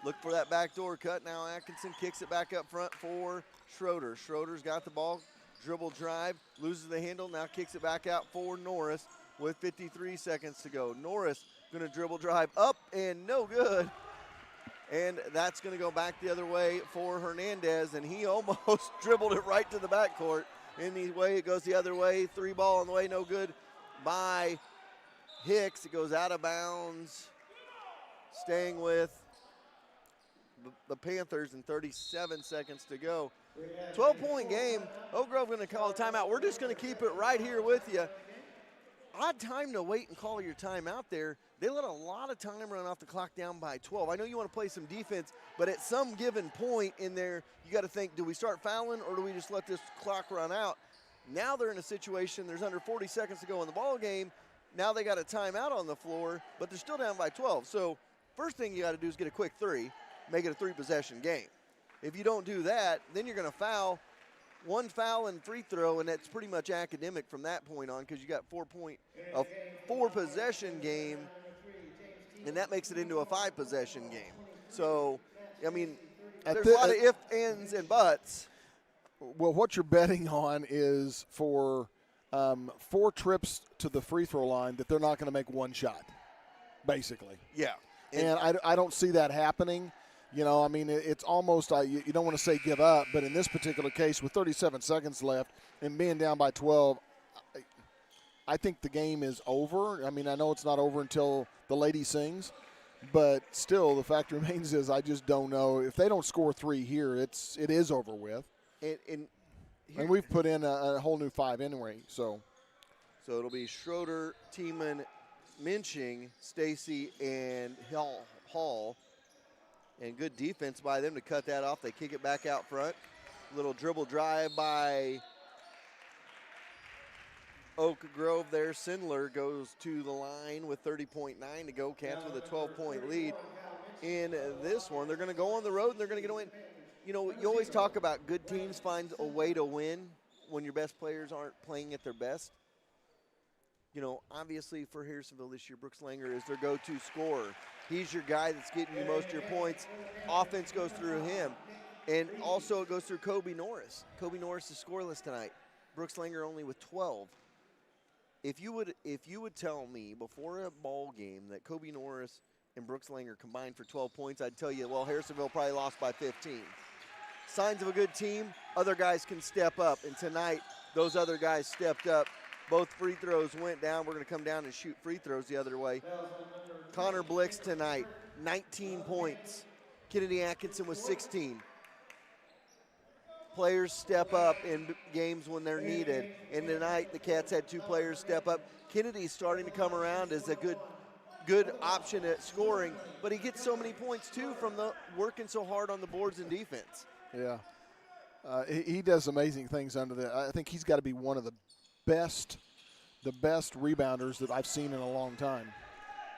Look for that backdoor cut. Now Atkinson kicks it back up front for Schroeder. Schroeder's got the ball. Dribble drive. Loses the handle. Now kicks it back out for Norris with 53 seconds to go. Norris going to dribble drive up and no good. And that's going to go back the other way for Hernandez, and he almost dribbled it right to the backcourt. Anyway, it goes the other way. 3 ball on the way, no good by Hicks. It goes out of bounds, staying with the Panthers and 37 seconds to go. 12-point game. Oak Grove going to call a timeout. We're just going to keep it right here with you. Odd time to wait and call your timeout there. They let a lot of time run off the clock down by 12. I know you want to play some defense, but at some given point in there, you got to think, do we start fouling or do we just let this clock run out? Now they're in a situation, there's under 40 seconds to go in the ball game. Now they got a timeout on the floor, but they're still down by 12. So first thing you got to do is get a quick 3, make it a 3-possession game. If you don't do that, then you're going to foul. 1 foul and free throw, and that's pretty much academic from that point on because you got a 4-possession game, and that makes it into a 5-possession game. So, I mean, there's a lot of ifs, ands, and buts. Well, what you're betting on is for 4 trips to the free throw line that they're not going to make 1 shot, basically. Yeah. And I don't see that happening. You know, I mean, it's almost, you don't want to say give up, but in this particular case, with 37 seconds left and being down by 12, I think the game is over. I mean, I know it's not over until the lady sings, but still, the fact remains is I just don't know. If they don't score 3 here, it is over with. And we've put in a whole new 5 anyway, so. So it'll be Schroeder, Tiemann, Minching, Stacy, and Hall. And good defense by them to cut that off. They kick it back out front. Little dribble drive by Oak Grove there. Sindler goes to the line with 30.9 to go. Cats with a 12-point lead in this one. They're going to go on the road, and they're going to get a win. You know, you always talk about good teams find a way to win when your best players aren't playing at their best. You know, obviously for Harrisonville this year, Brooks Langer is their go-to scorer. He's your guy that's getting you most of your points. Offense goes through him. And also it goes through Kobe Norris. Kobe Norris is scoreless tonight. Brooks Langer only with 12. If you would tell me before a ball game that Kobe Norris and Brooks Langer combined for 12 points, I'd tell you, well, Harrisonville probably lost by 15. Signs of a good team, other guys can step up. And tonight, those other guys stepped up. Both free throws went down. We're going to come down and shoot free throws the other way. Connor Blix tonight, 19 points. Kennedy Atkinson with 16. Players step up in games when they're needed. And tonight, the Cats had 2 players step up. Kennedy's starting to come around as a good option at scoring, but he gets so many points, too, from the working so hard on the boards and defense. Yeah. He does amazing things under the – I think he's got to be one of the best rebounders that I've seen in a long time.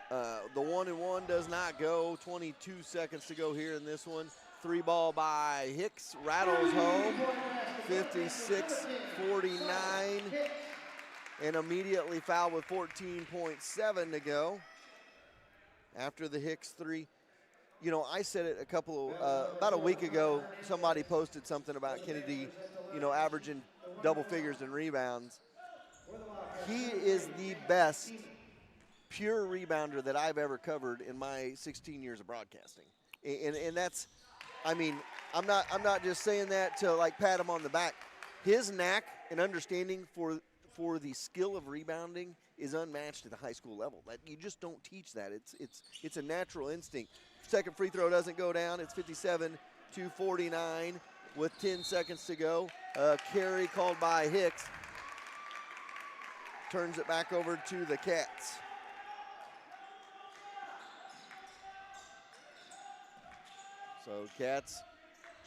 The 1-and-1 does not go. 22 seconds to go here in this one. 3 ball by Hicks, rattles home. 56-49. And immediately fouled with 14.7 to go. After the Hicks 3. You know, I said it about a week ago, somebody posted something about Kennedy, you know, averaging double figures in rebounds. He is the best pure rebounder that I've ever covered in my 16 years of broadcasting. And that's, I mean, I'm not just saying that to like pat him on the back. His knack and understanding for the skill of rebounding is unmatched at the high school level. That you just don't teach that. It's a natural instinct. Second free throw doesn't go down. It's 57-49 with 10 seconds to go. Carry called by Hicks. Turns it back over to the Cats. So Cats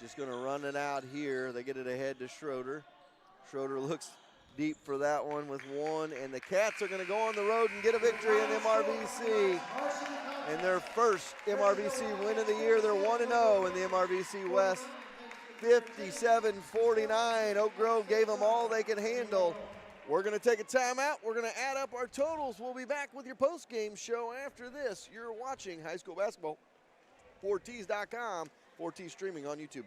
just going to run it out here. They get it ahead to Schroeder. Schroeder looks deep for that one with 1, and the Cats are going to go on the road and get a victory in MRVC. And their first MRVC win of the year. They're 1-0 in the MRVC West. 57-49. Oak Grove gave them all they could handle. We're going to take a timeout. We're going to add up our totals. We'll be back with your post-game show after this. You're watching high school basketball 4Ts.com, 4T streaming on YouTube.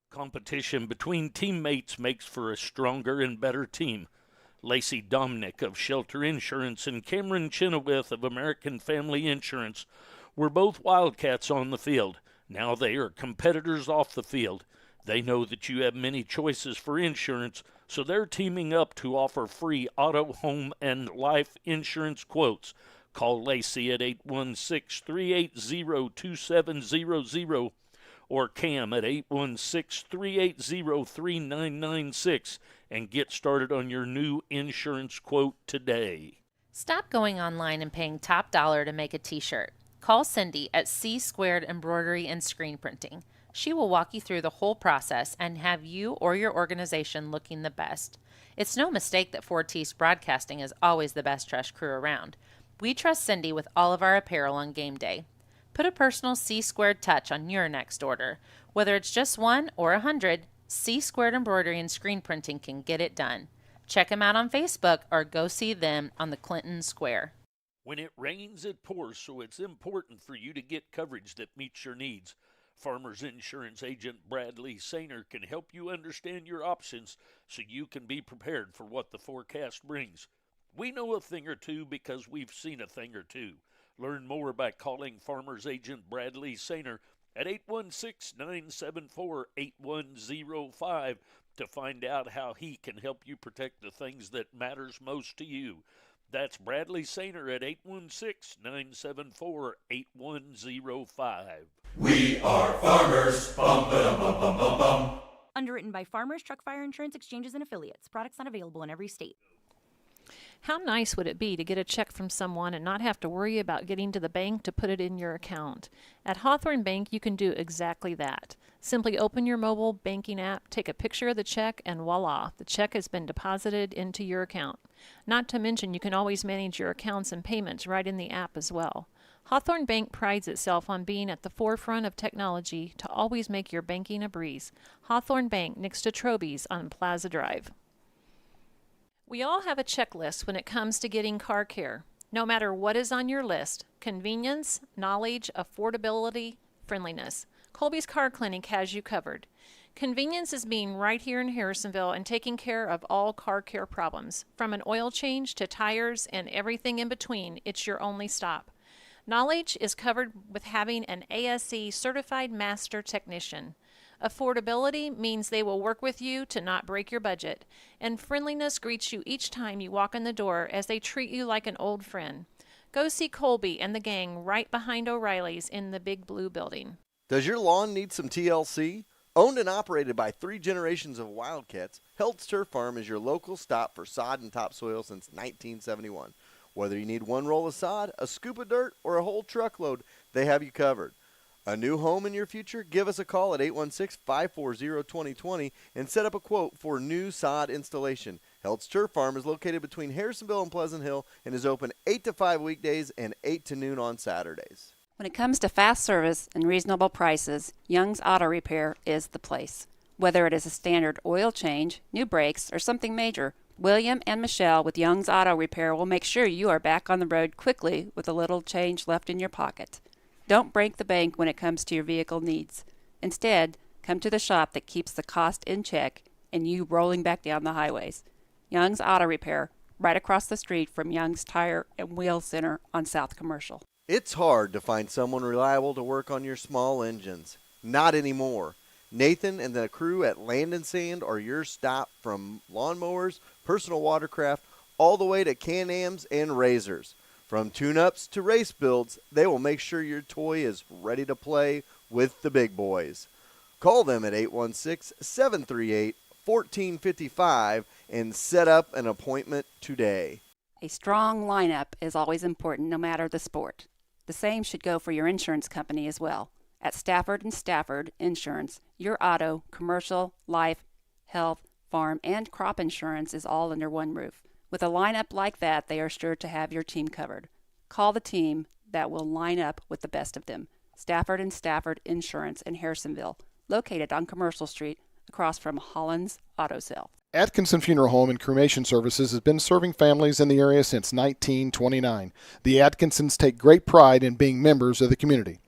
Competition between teammates makes for a stronger and better team. Lacey Dominick of Shelter Insurance and Cameron Chenoweth of American Family Insurance were both Wildcats on the field. Now they are competitors off the field. They know that you have many choices for insurance, so they're teaming up to offer free auto, home, and life insurance quotes. Call Lacey at 816-380-2700 or Cam at 816-380-3996 and get started on your new insurance quote today. Stop going online and paying top dollar to make a t-shirt. Call Cindy at C Squared Embroidery and Screen Printing. She will walk you through the whole process and have you or your organization looking the best. It's no mistake that 4T's Broadcasting is always the best trust crew around. We trust Cindy with all of our apparel on game day. Put a personal C Squared touch on your next order. Whether it's just 1 or 100, C Squared Embroidery and Screen Printing can get it done. Check them out on Facebook or go see them on the Clinton Square. When it rains, it pours, so it's important for you to get coverage that meets your needs. Farmers Insurance agent Bradley Sainer can help you understand your options so you can be prepared for what the forecast brings. We know a thing or two because we've seen a thing or two. Learn more by calling Farmers Agent Bradley Sainer at 816-974-8105 to find out how he can help you protect the things that matters most to you. That's Bradley Sainer at 816-974-8105. We are farmers. Bum, ba-dum, bum, bum, bum, bum. Underwritten by Farmers Truck Fire Insurance Exchanges and Affiliates. Products not available in every state. How nice would it be to get a check from someone and not have to worry about getting to the bank to put it in your account? At Hawthorne Bank, you can do exactly that. Simply open your mobile banking app, take a picture of the check, and voila, the check has been deposited into your account. Not to mention, you can always manage your accounts and payments right in the app as well. Hawthorne Bank prides itself on being at the forefront of technology to always make your banking a breeze. Hawthorne Bank next to Troby's on Plaza Drive. We all have a checklist when it comes to getting car care. No matter what is on your list, convenience, knowledge, affordability, friendliness, Colby's Car Clinic has you covered. Convenience is being right here in Harrisonville and taking care of all car care problems. From an oil change to tires and everything in between, it's your only stop. Knowledge is covered with having an ASE certified master technician. Affordability means they will work with you to not break your budget. And friendliness greets you each time you walk in the door as they treat you like an old friend. Go see Colby and the gang right behind O'Reilly's in the Big Blue building. Does your lawn need some TLC? Owned and operated by 3 generations of Wildcats, Held's Turf Farm is your local stop for sod and topsoil since 1971. Whether you need one roll of sod, a scoop of dirt, or a whole truckload, they have you covered. A new home in your future? Give us a call at 816-540-2020 and set up a quote for new sod installation. Held's Turf Farm is located between Harrisonville and Pleasant Hill and is open 8 to 5 weekdays and 8 to noon on Saturdays. When it comes to fast service and reasonable prices, Young's Auto Repair is the place. Whether it is a standard oil change, new brakes, or something major, William and Michelle with Young's Auto Repair will make sure you are back on the road quickly with a little change left in your pocket. Don't break the bank when it comes to your vehicle needs. Instead, come to the shop that keeps the cost in check and you rolling back down the highways. Young's Auto Repair, right across the street from Young's Tire and Wheel Center on South Commercial. It's hard to find someone reliable to work on your small engines. Not anymore. Nathan and the crew at Land & Sand are your stop from lawnmowers, personal watercraft, all the way to Can-Ams and Razors. From tune-ups to race builds, they will make sure your toy is ready to play with the big boys. Call them at 816-738-1455 and set up an appointment today. A strong lineup is always important no matter the sport. The same should go for your insurance company as well. At Stafford & Stafford Insurance, your auto, commercial, life, health, farm, and crop insurance is all under one roof. With a lineup like that, they are sure to have your team covered. Call the team that will line up with the best of them. Stafford & Stafford Insurance in Harrisonville, located on Commercial Street across from Holland's Auto Sale. Atkinson Funeral Home and Cremation Services has been serving families in the area since 1929. The Atkinsons take great pride in being members of the community.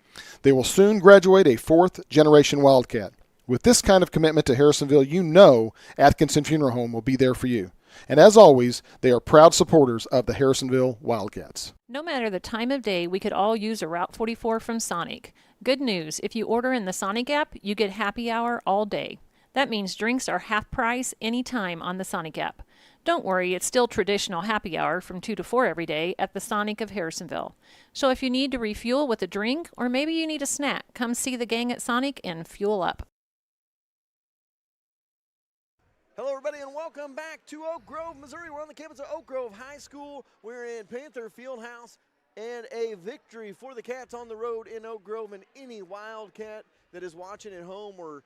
They will soon graduate a fourth-generation Wildcat. With this kind of commitment to Harrisonville, you know Atkinson Funeral Home will be there for you. And as always, they are proud supporters of the Harrisonville Wildcats. No matter the time of day, we could all use a Route 44 from Sonic. Good news, if you order in the Sonic app, you get happy hour all day. That means drinks are half price anytime on the Sonic app. Don't worry, it's still traditional happy hour from 2 to 4 every day at the Sonic of Harrisonville. So if you need to refuel with a drink, or maybe you need a snack, come see the gang at Sonic and fuel up. Hello, everybody, and welcome back to Oak Grove, Missouri. We're on the campus of Oak Grove High School. We're in Panther Fieldhouse, and a victory for the Cats on the road in Oak Grove. And any Wildcat that is watching at home, or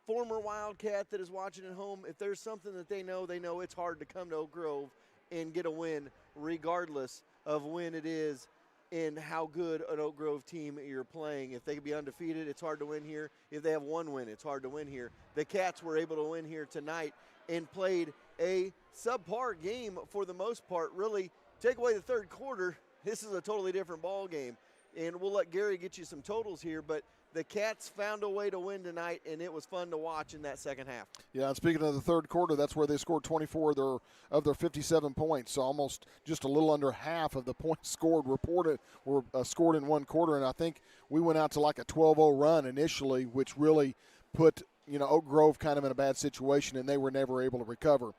former Wildcat that is watching at home, if there's something that they know it's hard to come to Oak Grove and get a win, regardless of when it is and how good an Oak Grove team you're playing. If they can be undefeated, it's hard to win here. If they have one win, it's hard to win here. The Cats were able to win here tonight and played a subpar game for the most part. Really, take away the third quarter, this is a totally different ball game. And we'll let Gary get you some totals here, but the Cats found a way to win tonight, and it was fun to watch in that second half. Yeah, and speaking of the third quarter, that's where they scored 24 of their 57 points. So almost just a little under half of the points scored were scored in one quarter. And I think we went out to like a 12-0 run initially, which really put Oak Grove kind of in a bad situation, and they were never able to recover.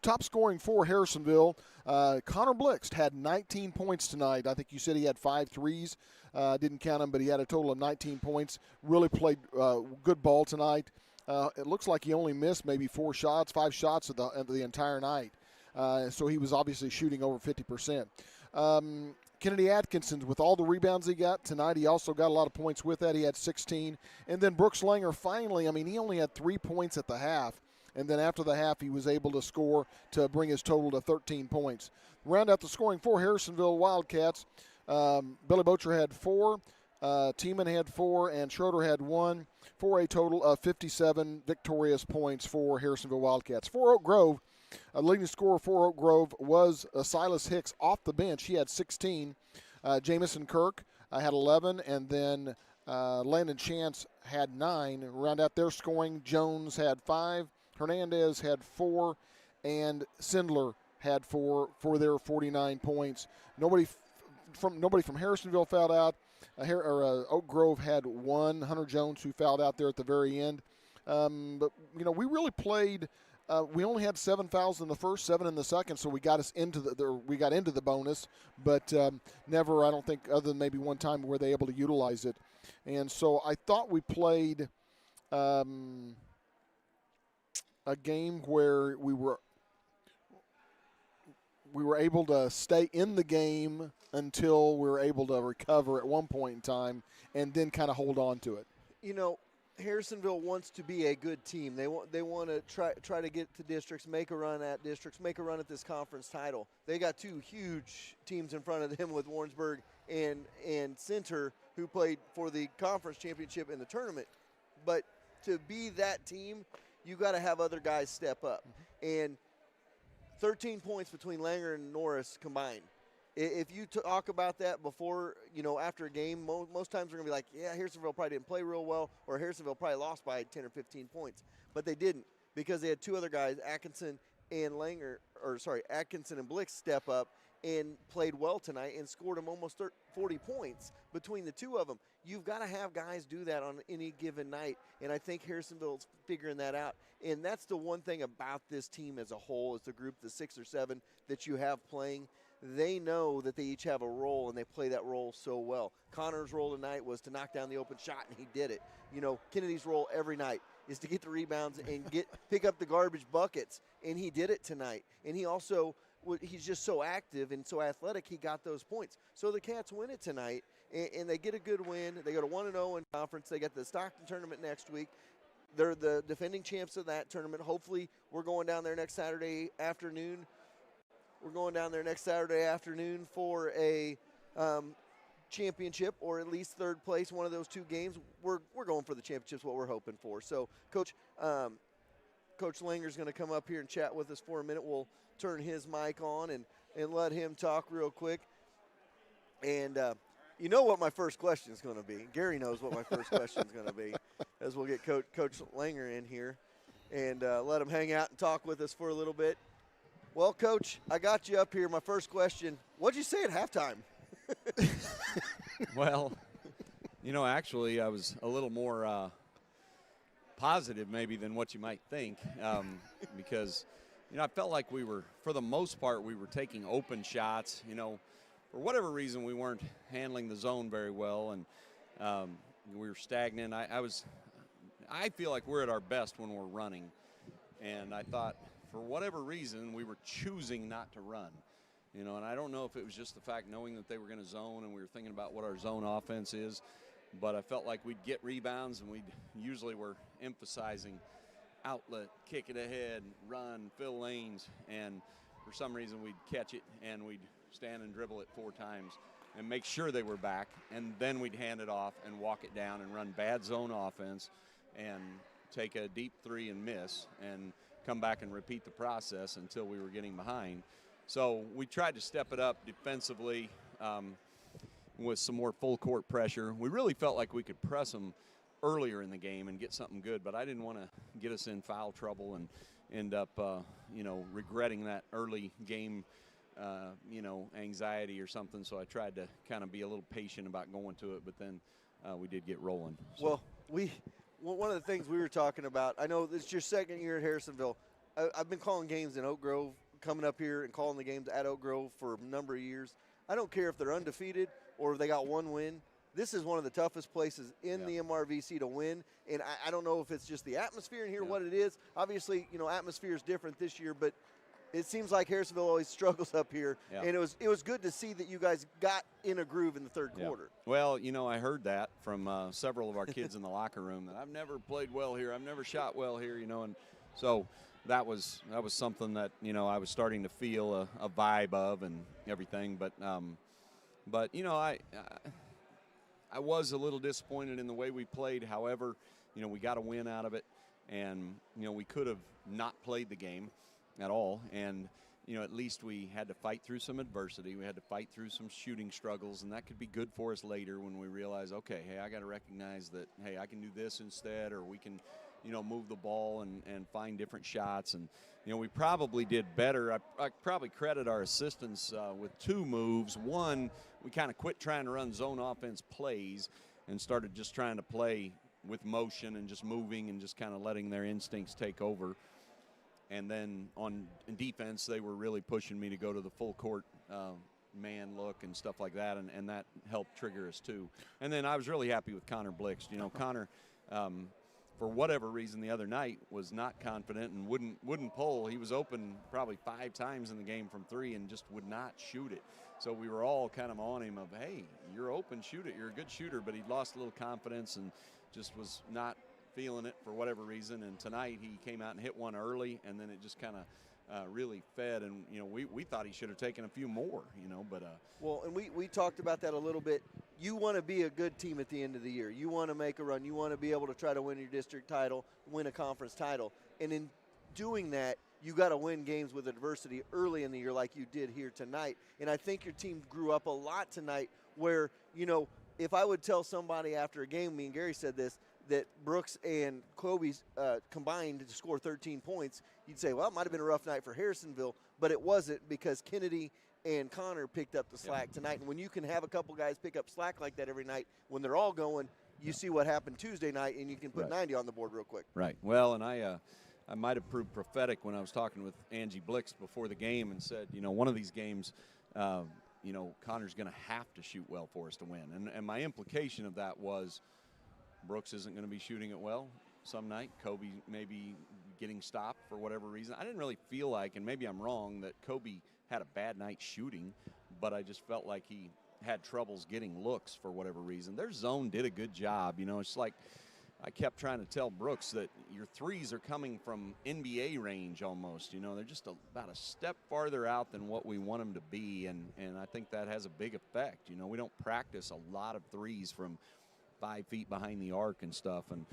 Top scoring for Harrisonville, Connor Blixt had 19 points tonight. I think you said he had 5 threes. Didn't count them, but he had a total of 19 points. Really played good ball tonight. It looks like he only missed maybe 5 shots of the entire night. So he was obviously shooting over 50%. Kennedy Atkinson, with all the rebounds he got tonight, he also got a lot of points with that. He had 16. And then Brooks Langer finally, he only had 3 points at the half. And then after the half, he was able to score to bring his total to 13 points. Round out the scoring for Harrisonville Wildcats. Billy Bocher had 4, Tiemann had 4, and Schroeder had 1, for a total of 57 victorious points for Harrisonville Wildcats. For Oak Grove, leading scorer for Oak Grove was Silas Hicks off the bench. He had 16. Jamison Kirk had 11, and then Landon Chance had 9. Round out their scoring, Jones had 5, Hernandez had 4, and Sindler had 4 for their 49 points. Nobody from Harrisonville fouled out. Oak Grove had 1, Hunter Jones, who fouled out there at the very end. But we really played. We only had 7 fouls in the first, 7 in the second, so we got us into the bonus, but never, I don't think, other than maybe one time, were they able to utilize it. And so I thought we played a game where we were able to stay in the game until we were able to recover at one point in time and then kind of hold on to it. Harrisonville wants to be a good team. They want to try to get to districts, make a run at districts, make a run at this conference title. They got 2 huge teams in front of them with Warrensburg and Center, who played for the conference championship in the tournament. But to be that team, you got to have other guys step up. And 13 points between Langer and Norris combined. If you talk about that before, after a game, most times we're going to be like, yeah, Harrisonville probably didn't play real well, or Harrisonville probably lost by 10 or 15 points. But they didn't, because they had 2 other guys, Atkinson and Blix, step up and played well tonight and scored them almost 40 points between the 2 of them. You've got to have guys do that on any given night, and I think Harrisonville's figuring that out. And that's the one thing about this team as a whole, is the group, the 6 or 7 that you have playing. They know that they each have a role, and they play that role so well. Connor's role tonight was to knock down the open shot, and he did it. Kennedy's role every night is to get the rebounds and pick up the garbage buckets, and he did it tonight. And he's just so active and so athletic, he got those points. So the Cats win it tonight, and they get a good win. They go to 1-0 in conference. They got the Stockton tournament next week. They're the defending champs of that tournament. Hopefully we're going down there next Saturday afternoon. For a championship, or at least third place, one of those 2 games. We're going for the championship, what we're hoping for. So, Coach Langer's going to come up here and chat with us for a minute. We'll turn his mic on and let him talk real quick. And, You know what my first question is going to be. Gary knows what my first question is going to be, as we'll get Coach Langer in here and let him hang out and talk with us for a little bit. Well, Coach, I got you up here. My first question, what'd you say at halftime? Well, actually I was a little more positive maybe than what you might think because, I felt like we were, for the most part, we were taking open shots. For whatever reason, we weren't handling the zone very well, and we were stagnant. I feel like we're at our best when we're running, and I thought for whatever reason we were choosing not to run. And I don't know if it was just the fact knowing that they were going to zone and we were thinking about what our zone offense is, but I felt like we'd get rebounds and we'd usually were emphasizing outlet, kick it ahead, run, fill lanes, and for some reason we'd catch it and we'd stand and dribble it 4 times and make sure they were back, and then we'd hand it off and walk it down and run bad zone offense and take a deep 3 and miss and come back and repeat the process until we were getting behind. So we tried to step it up defensively with some more full court pressure. We really felt like we could press them earlier in the game and get something good, but I didn't want to get us in foul trouble and end up, regretting that early game, anxiety or something. So I tried to kind of be a little patient about going to it, but then we did get rolling. So. Well, one of the things we were talking about, I know it's your second year at Harrisonville. I've been calling games in Oak Grove, coming up here and calling the games at Oak Grove for a number of years. I don't care if they're undefeated or if they got one win. This is one of the toughest places in the MRVC to win, and I don't know if it's just the atmosphere in here, what it is. Obviously, atmosphere is different this year, but it seems like Harrisonville always struggles up here, and it was good to see that you guys got in a groove in the third quarter. Well, I heard that from several of our kids in the locker room, that I've never played well here, I've never shot well here, and so that was something that I was starting to feel a vibe of and everything, but I was a little disappointed in the way we played. However, we got a win out of it, and we could have not played the game at all, and at least we had to fight through some adversity. We had to fight through some shooting struggles, and that could be good for us later when we realize, okay, hey, I got to recognize that, hey, I can do this instead, or we can move the ball and find different shots. And we probably did better. I probably credit our assistants with 2 moves. One, we kind of quit trying to run zone offense plays and started just trying to play with motion and just moving and just kind of letting their instincts take over. And then on defense, they were really pushing me to go to the full court man look and stuff like that, and that helped trigger us too. And then I was really happy with Connor Blixt. Connor, for whatever reason the other night, was not confident and wouldn't pull. He was open probably 5 times in the game from 3 and just would not shoot it. So we were all kind of on him of, hey, you're open, shoot it. You're a good shooter, but he'd lost a little confidence and just was not feeling it for whatever reason. And tonight he came out and hit one early, and then it just kind of really fed. And we thought he should have taken a few more. But well, and we talked about that a little bit. You want to be a good team at the end of the year. You want to make a run. You want to be able to try to win your district title, win a conference title, and in doing that, you got to win games with adversity early in the year, like you did here tonight. And I think your team grew up a lot tonight. Where if I would tell somebody after a game, me and Gary said this, that Brooks and Kobe combined to score 13 points, you'd say, well, it might have been a rough night for Harrisonville, but it wasn't, because Kennedy and Connor picked up the slack tonight. And when you can have a couple guys pick up slack like that every night, when they're all going, you see what happened Tuesday night, and you can put 90 on the board real quick. Right. Well, and I might have proved prophetic when I was talking with Angie Blixt before the game and said, one of these games, Connor's going to have to shoot well for us to win. And my implication of that was, Brooks isn't going to be shooting it well some night. Kobe may be getting stopped for whatever reason. I didn't really feel like, and maybe I'm wrong, that Kobe had a bad night shooting, but I just felt like he had troubles getting looks for whatever reason. Their zone did a good job. It's like I kept trying to tell Brooks that your threes are coming from NBA range almost. They're just about a step farther out than what we want them to be, and I think that has a big effect. We don't practice a lot of threes from 5 feet behind the arc and stuff. And,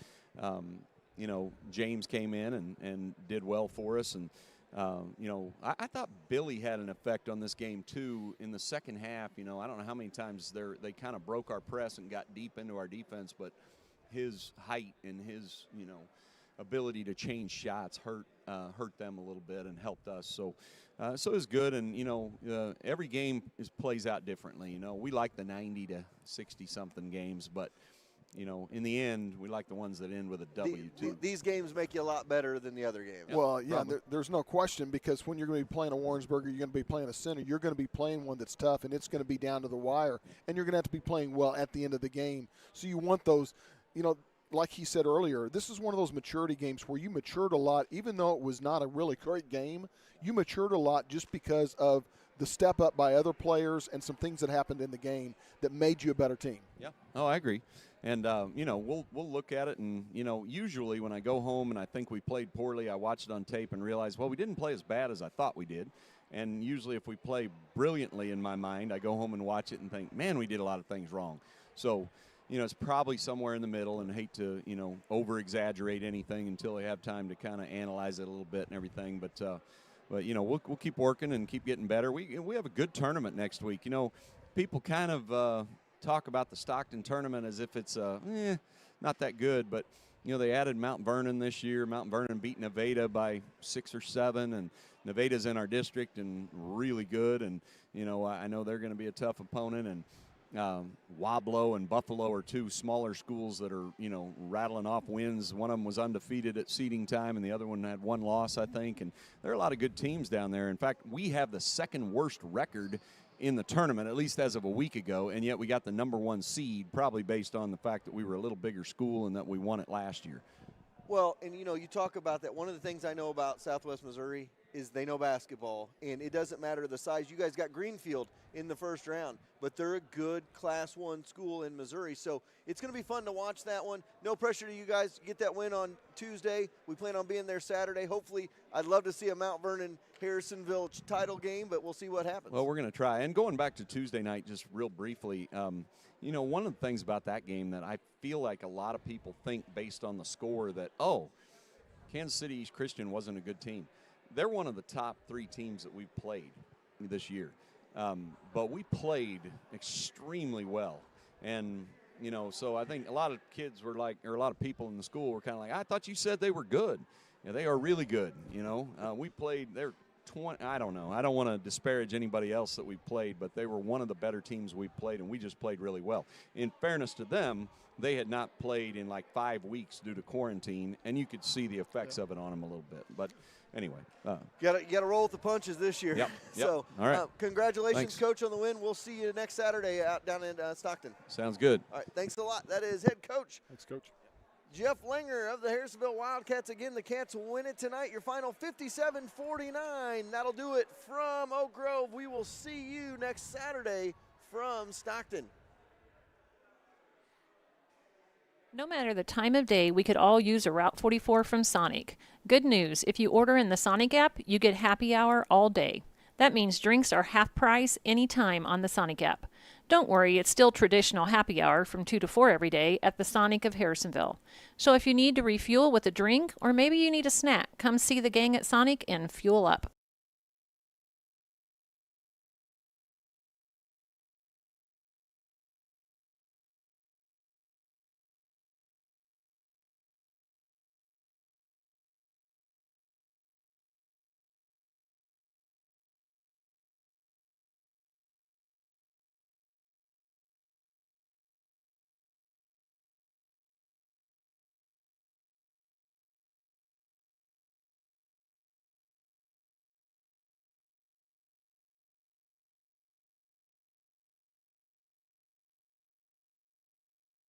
James came in and did well for us. And I thought Billy had an effect on this game too in the second half. I don't know how many times they kind of broke our press and got deep into our defense, but his height and his ability to change shots hurt them a little bit and helped us. So it was good. And every game plays out differently. We like the 90 to 60 something games, but in the end, we like the ones that end with a W too. These games make you a lot better than the other games. Well, yeah, there's no question, because when you're going to be playing a Warrensburg, you're going to be playing a center, you're going to be playing one that's tough, and it's going to be down to the wire, and you're going to have to be playing well at the end of the game. So you want those, like he said earlier, this is one of those maturity games where you matured a lot, even though it was not a really great game. You matured a lot just because of the step up by other players and some things that happened in the game that made you a better team. Yeah. Oh, I agree. And, we'll look at it, and, usually when I go home and I think we played poorly, I watch it on tape and realize, well, we didn't play as bad as I thought we did. And usually if we play brilliantly in my mind, I go home and watch it and think, man, we did a lot of things wrong. So, it's probably somewhere in the middle, and hate to, over-exaggerate anything until they have time to kind of analyze it a little bit and everything. But we'll keep working and keep getting better. We have a good tournament next week. People kind of talk about the Stockton tournament as if it's not that good, but they added Mount Vernon this year. Mount Vernon beat Nevada by 6 or 7, and Nevada's in our district and really good, and I know they're going to be a tough opponent. And Wablo and Buffalo are two smaller schools that are rattling off wins. One of them was undefeated at seeding time, and the other one had 1 loss, I think. And there are a lot of good teams down there. In fact, we have the second worst record in the tournament, at least as of a week ago, and yet we got the #1 seed, probably based on the fact that we were a little bigger school and that we won it last year. Well, and you talk about that. One of the things I know about Southwest Missouri is they know basketball, and it doesn't matter the size. You guys got Greenfield in the first round, but they're a good Class 1 school in Missouri, so it's going to be fun to watch that one. No pressure to you guys. Get that win on Tuesday. We plan on being there Saturday. Hopefully, I'd love to see a Mount Vernon Harrisonville title game, but we'll see what happens. Well, we're going to try. And going back to Tuesday night, just real briefly, one of the things about that game that I feel like a lot of people think based on the score that, Kansas City East Christian wasn't a good team. They're one of the top 3 teams that we've played this year. But we played extremely well. And, so I think a lot of kids were like, or a lot of people in the school were kind of like, I thought you said they were good. Yeah, they are really good, we played, they're 20, I don't know. I don't want to disparage anybody else that we played, but they were one of the better teams we played, and we just played really well. In fairness to them, they had not played in like 5 weeks due to quarantine, and you could see the effects of it on them a little bit. But anyway. You got to roll with the punches this year. Yep. So, all right. Congratulations, Thanks. Coach, on the win. We'll see you next Saturday out down in Stockton. Sounds good. All right, thanks a lot. That is head coach. Thanks, Coach. Jeff Langer of the Harrisonville Wildcats. Again, the Cats win it tonight. Your final 57-49. That'll do it from Oak Grove. We will see you next Saturday from Stockton. No matter the time of day, we could all use a Route 44 from Sonic. Good news, if you order in the Sonic app, you get happy hour all day. That means drinks are half price anytime on the Sonic app. Don't worry, it's still traditional happy hour from 2 to 4 every day at the Sonic of Harrisonville. So if you need to refuel with a drink, or maybe you need a snack, come see the gang at Sonic and fuel up.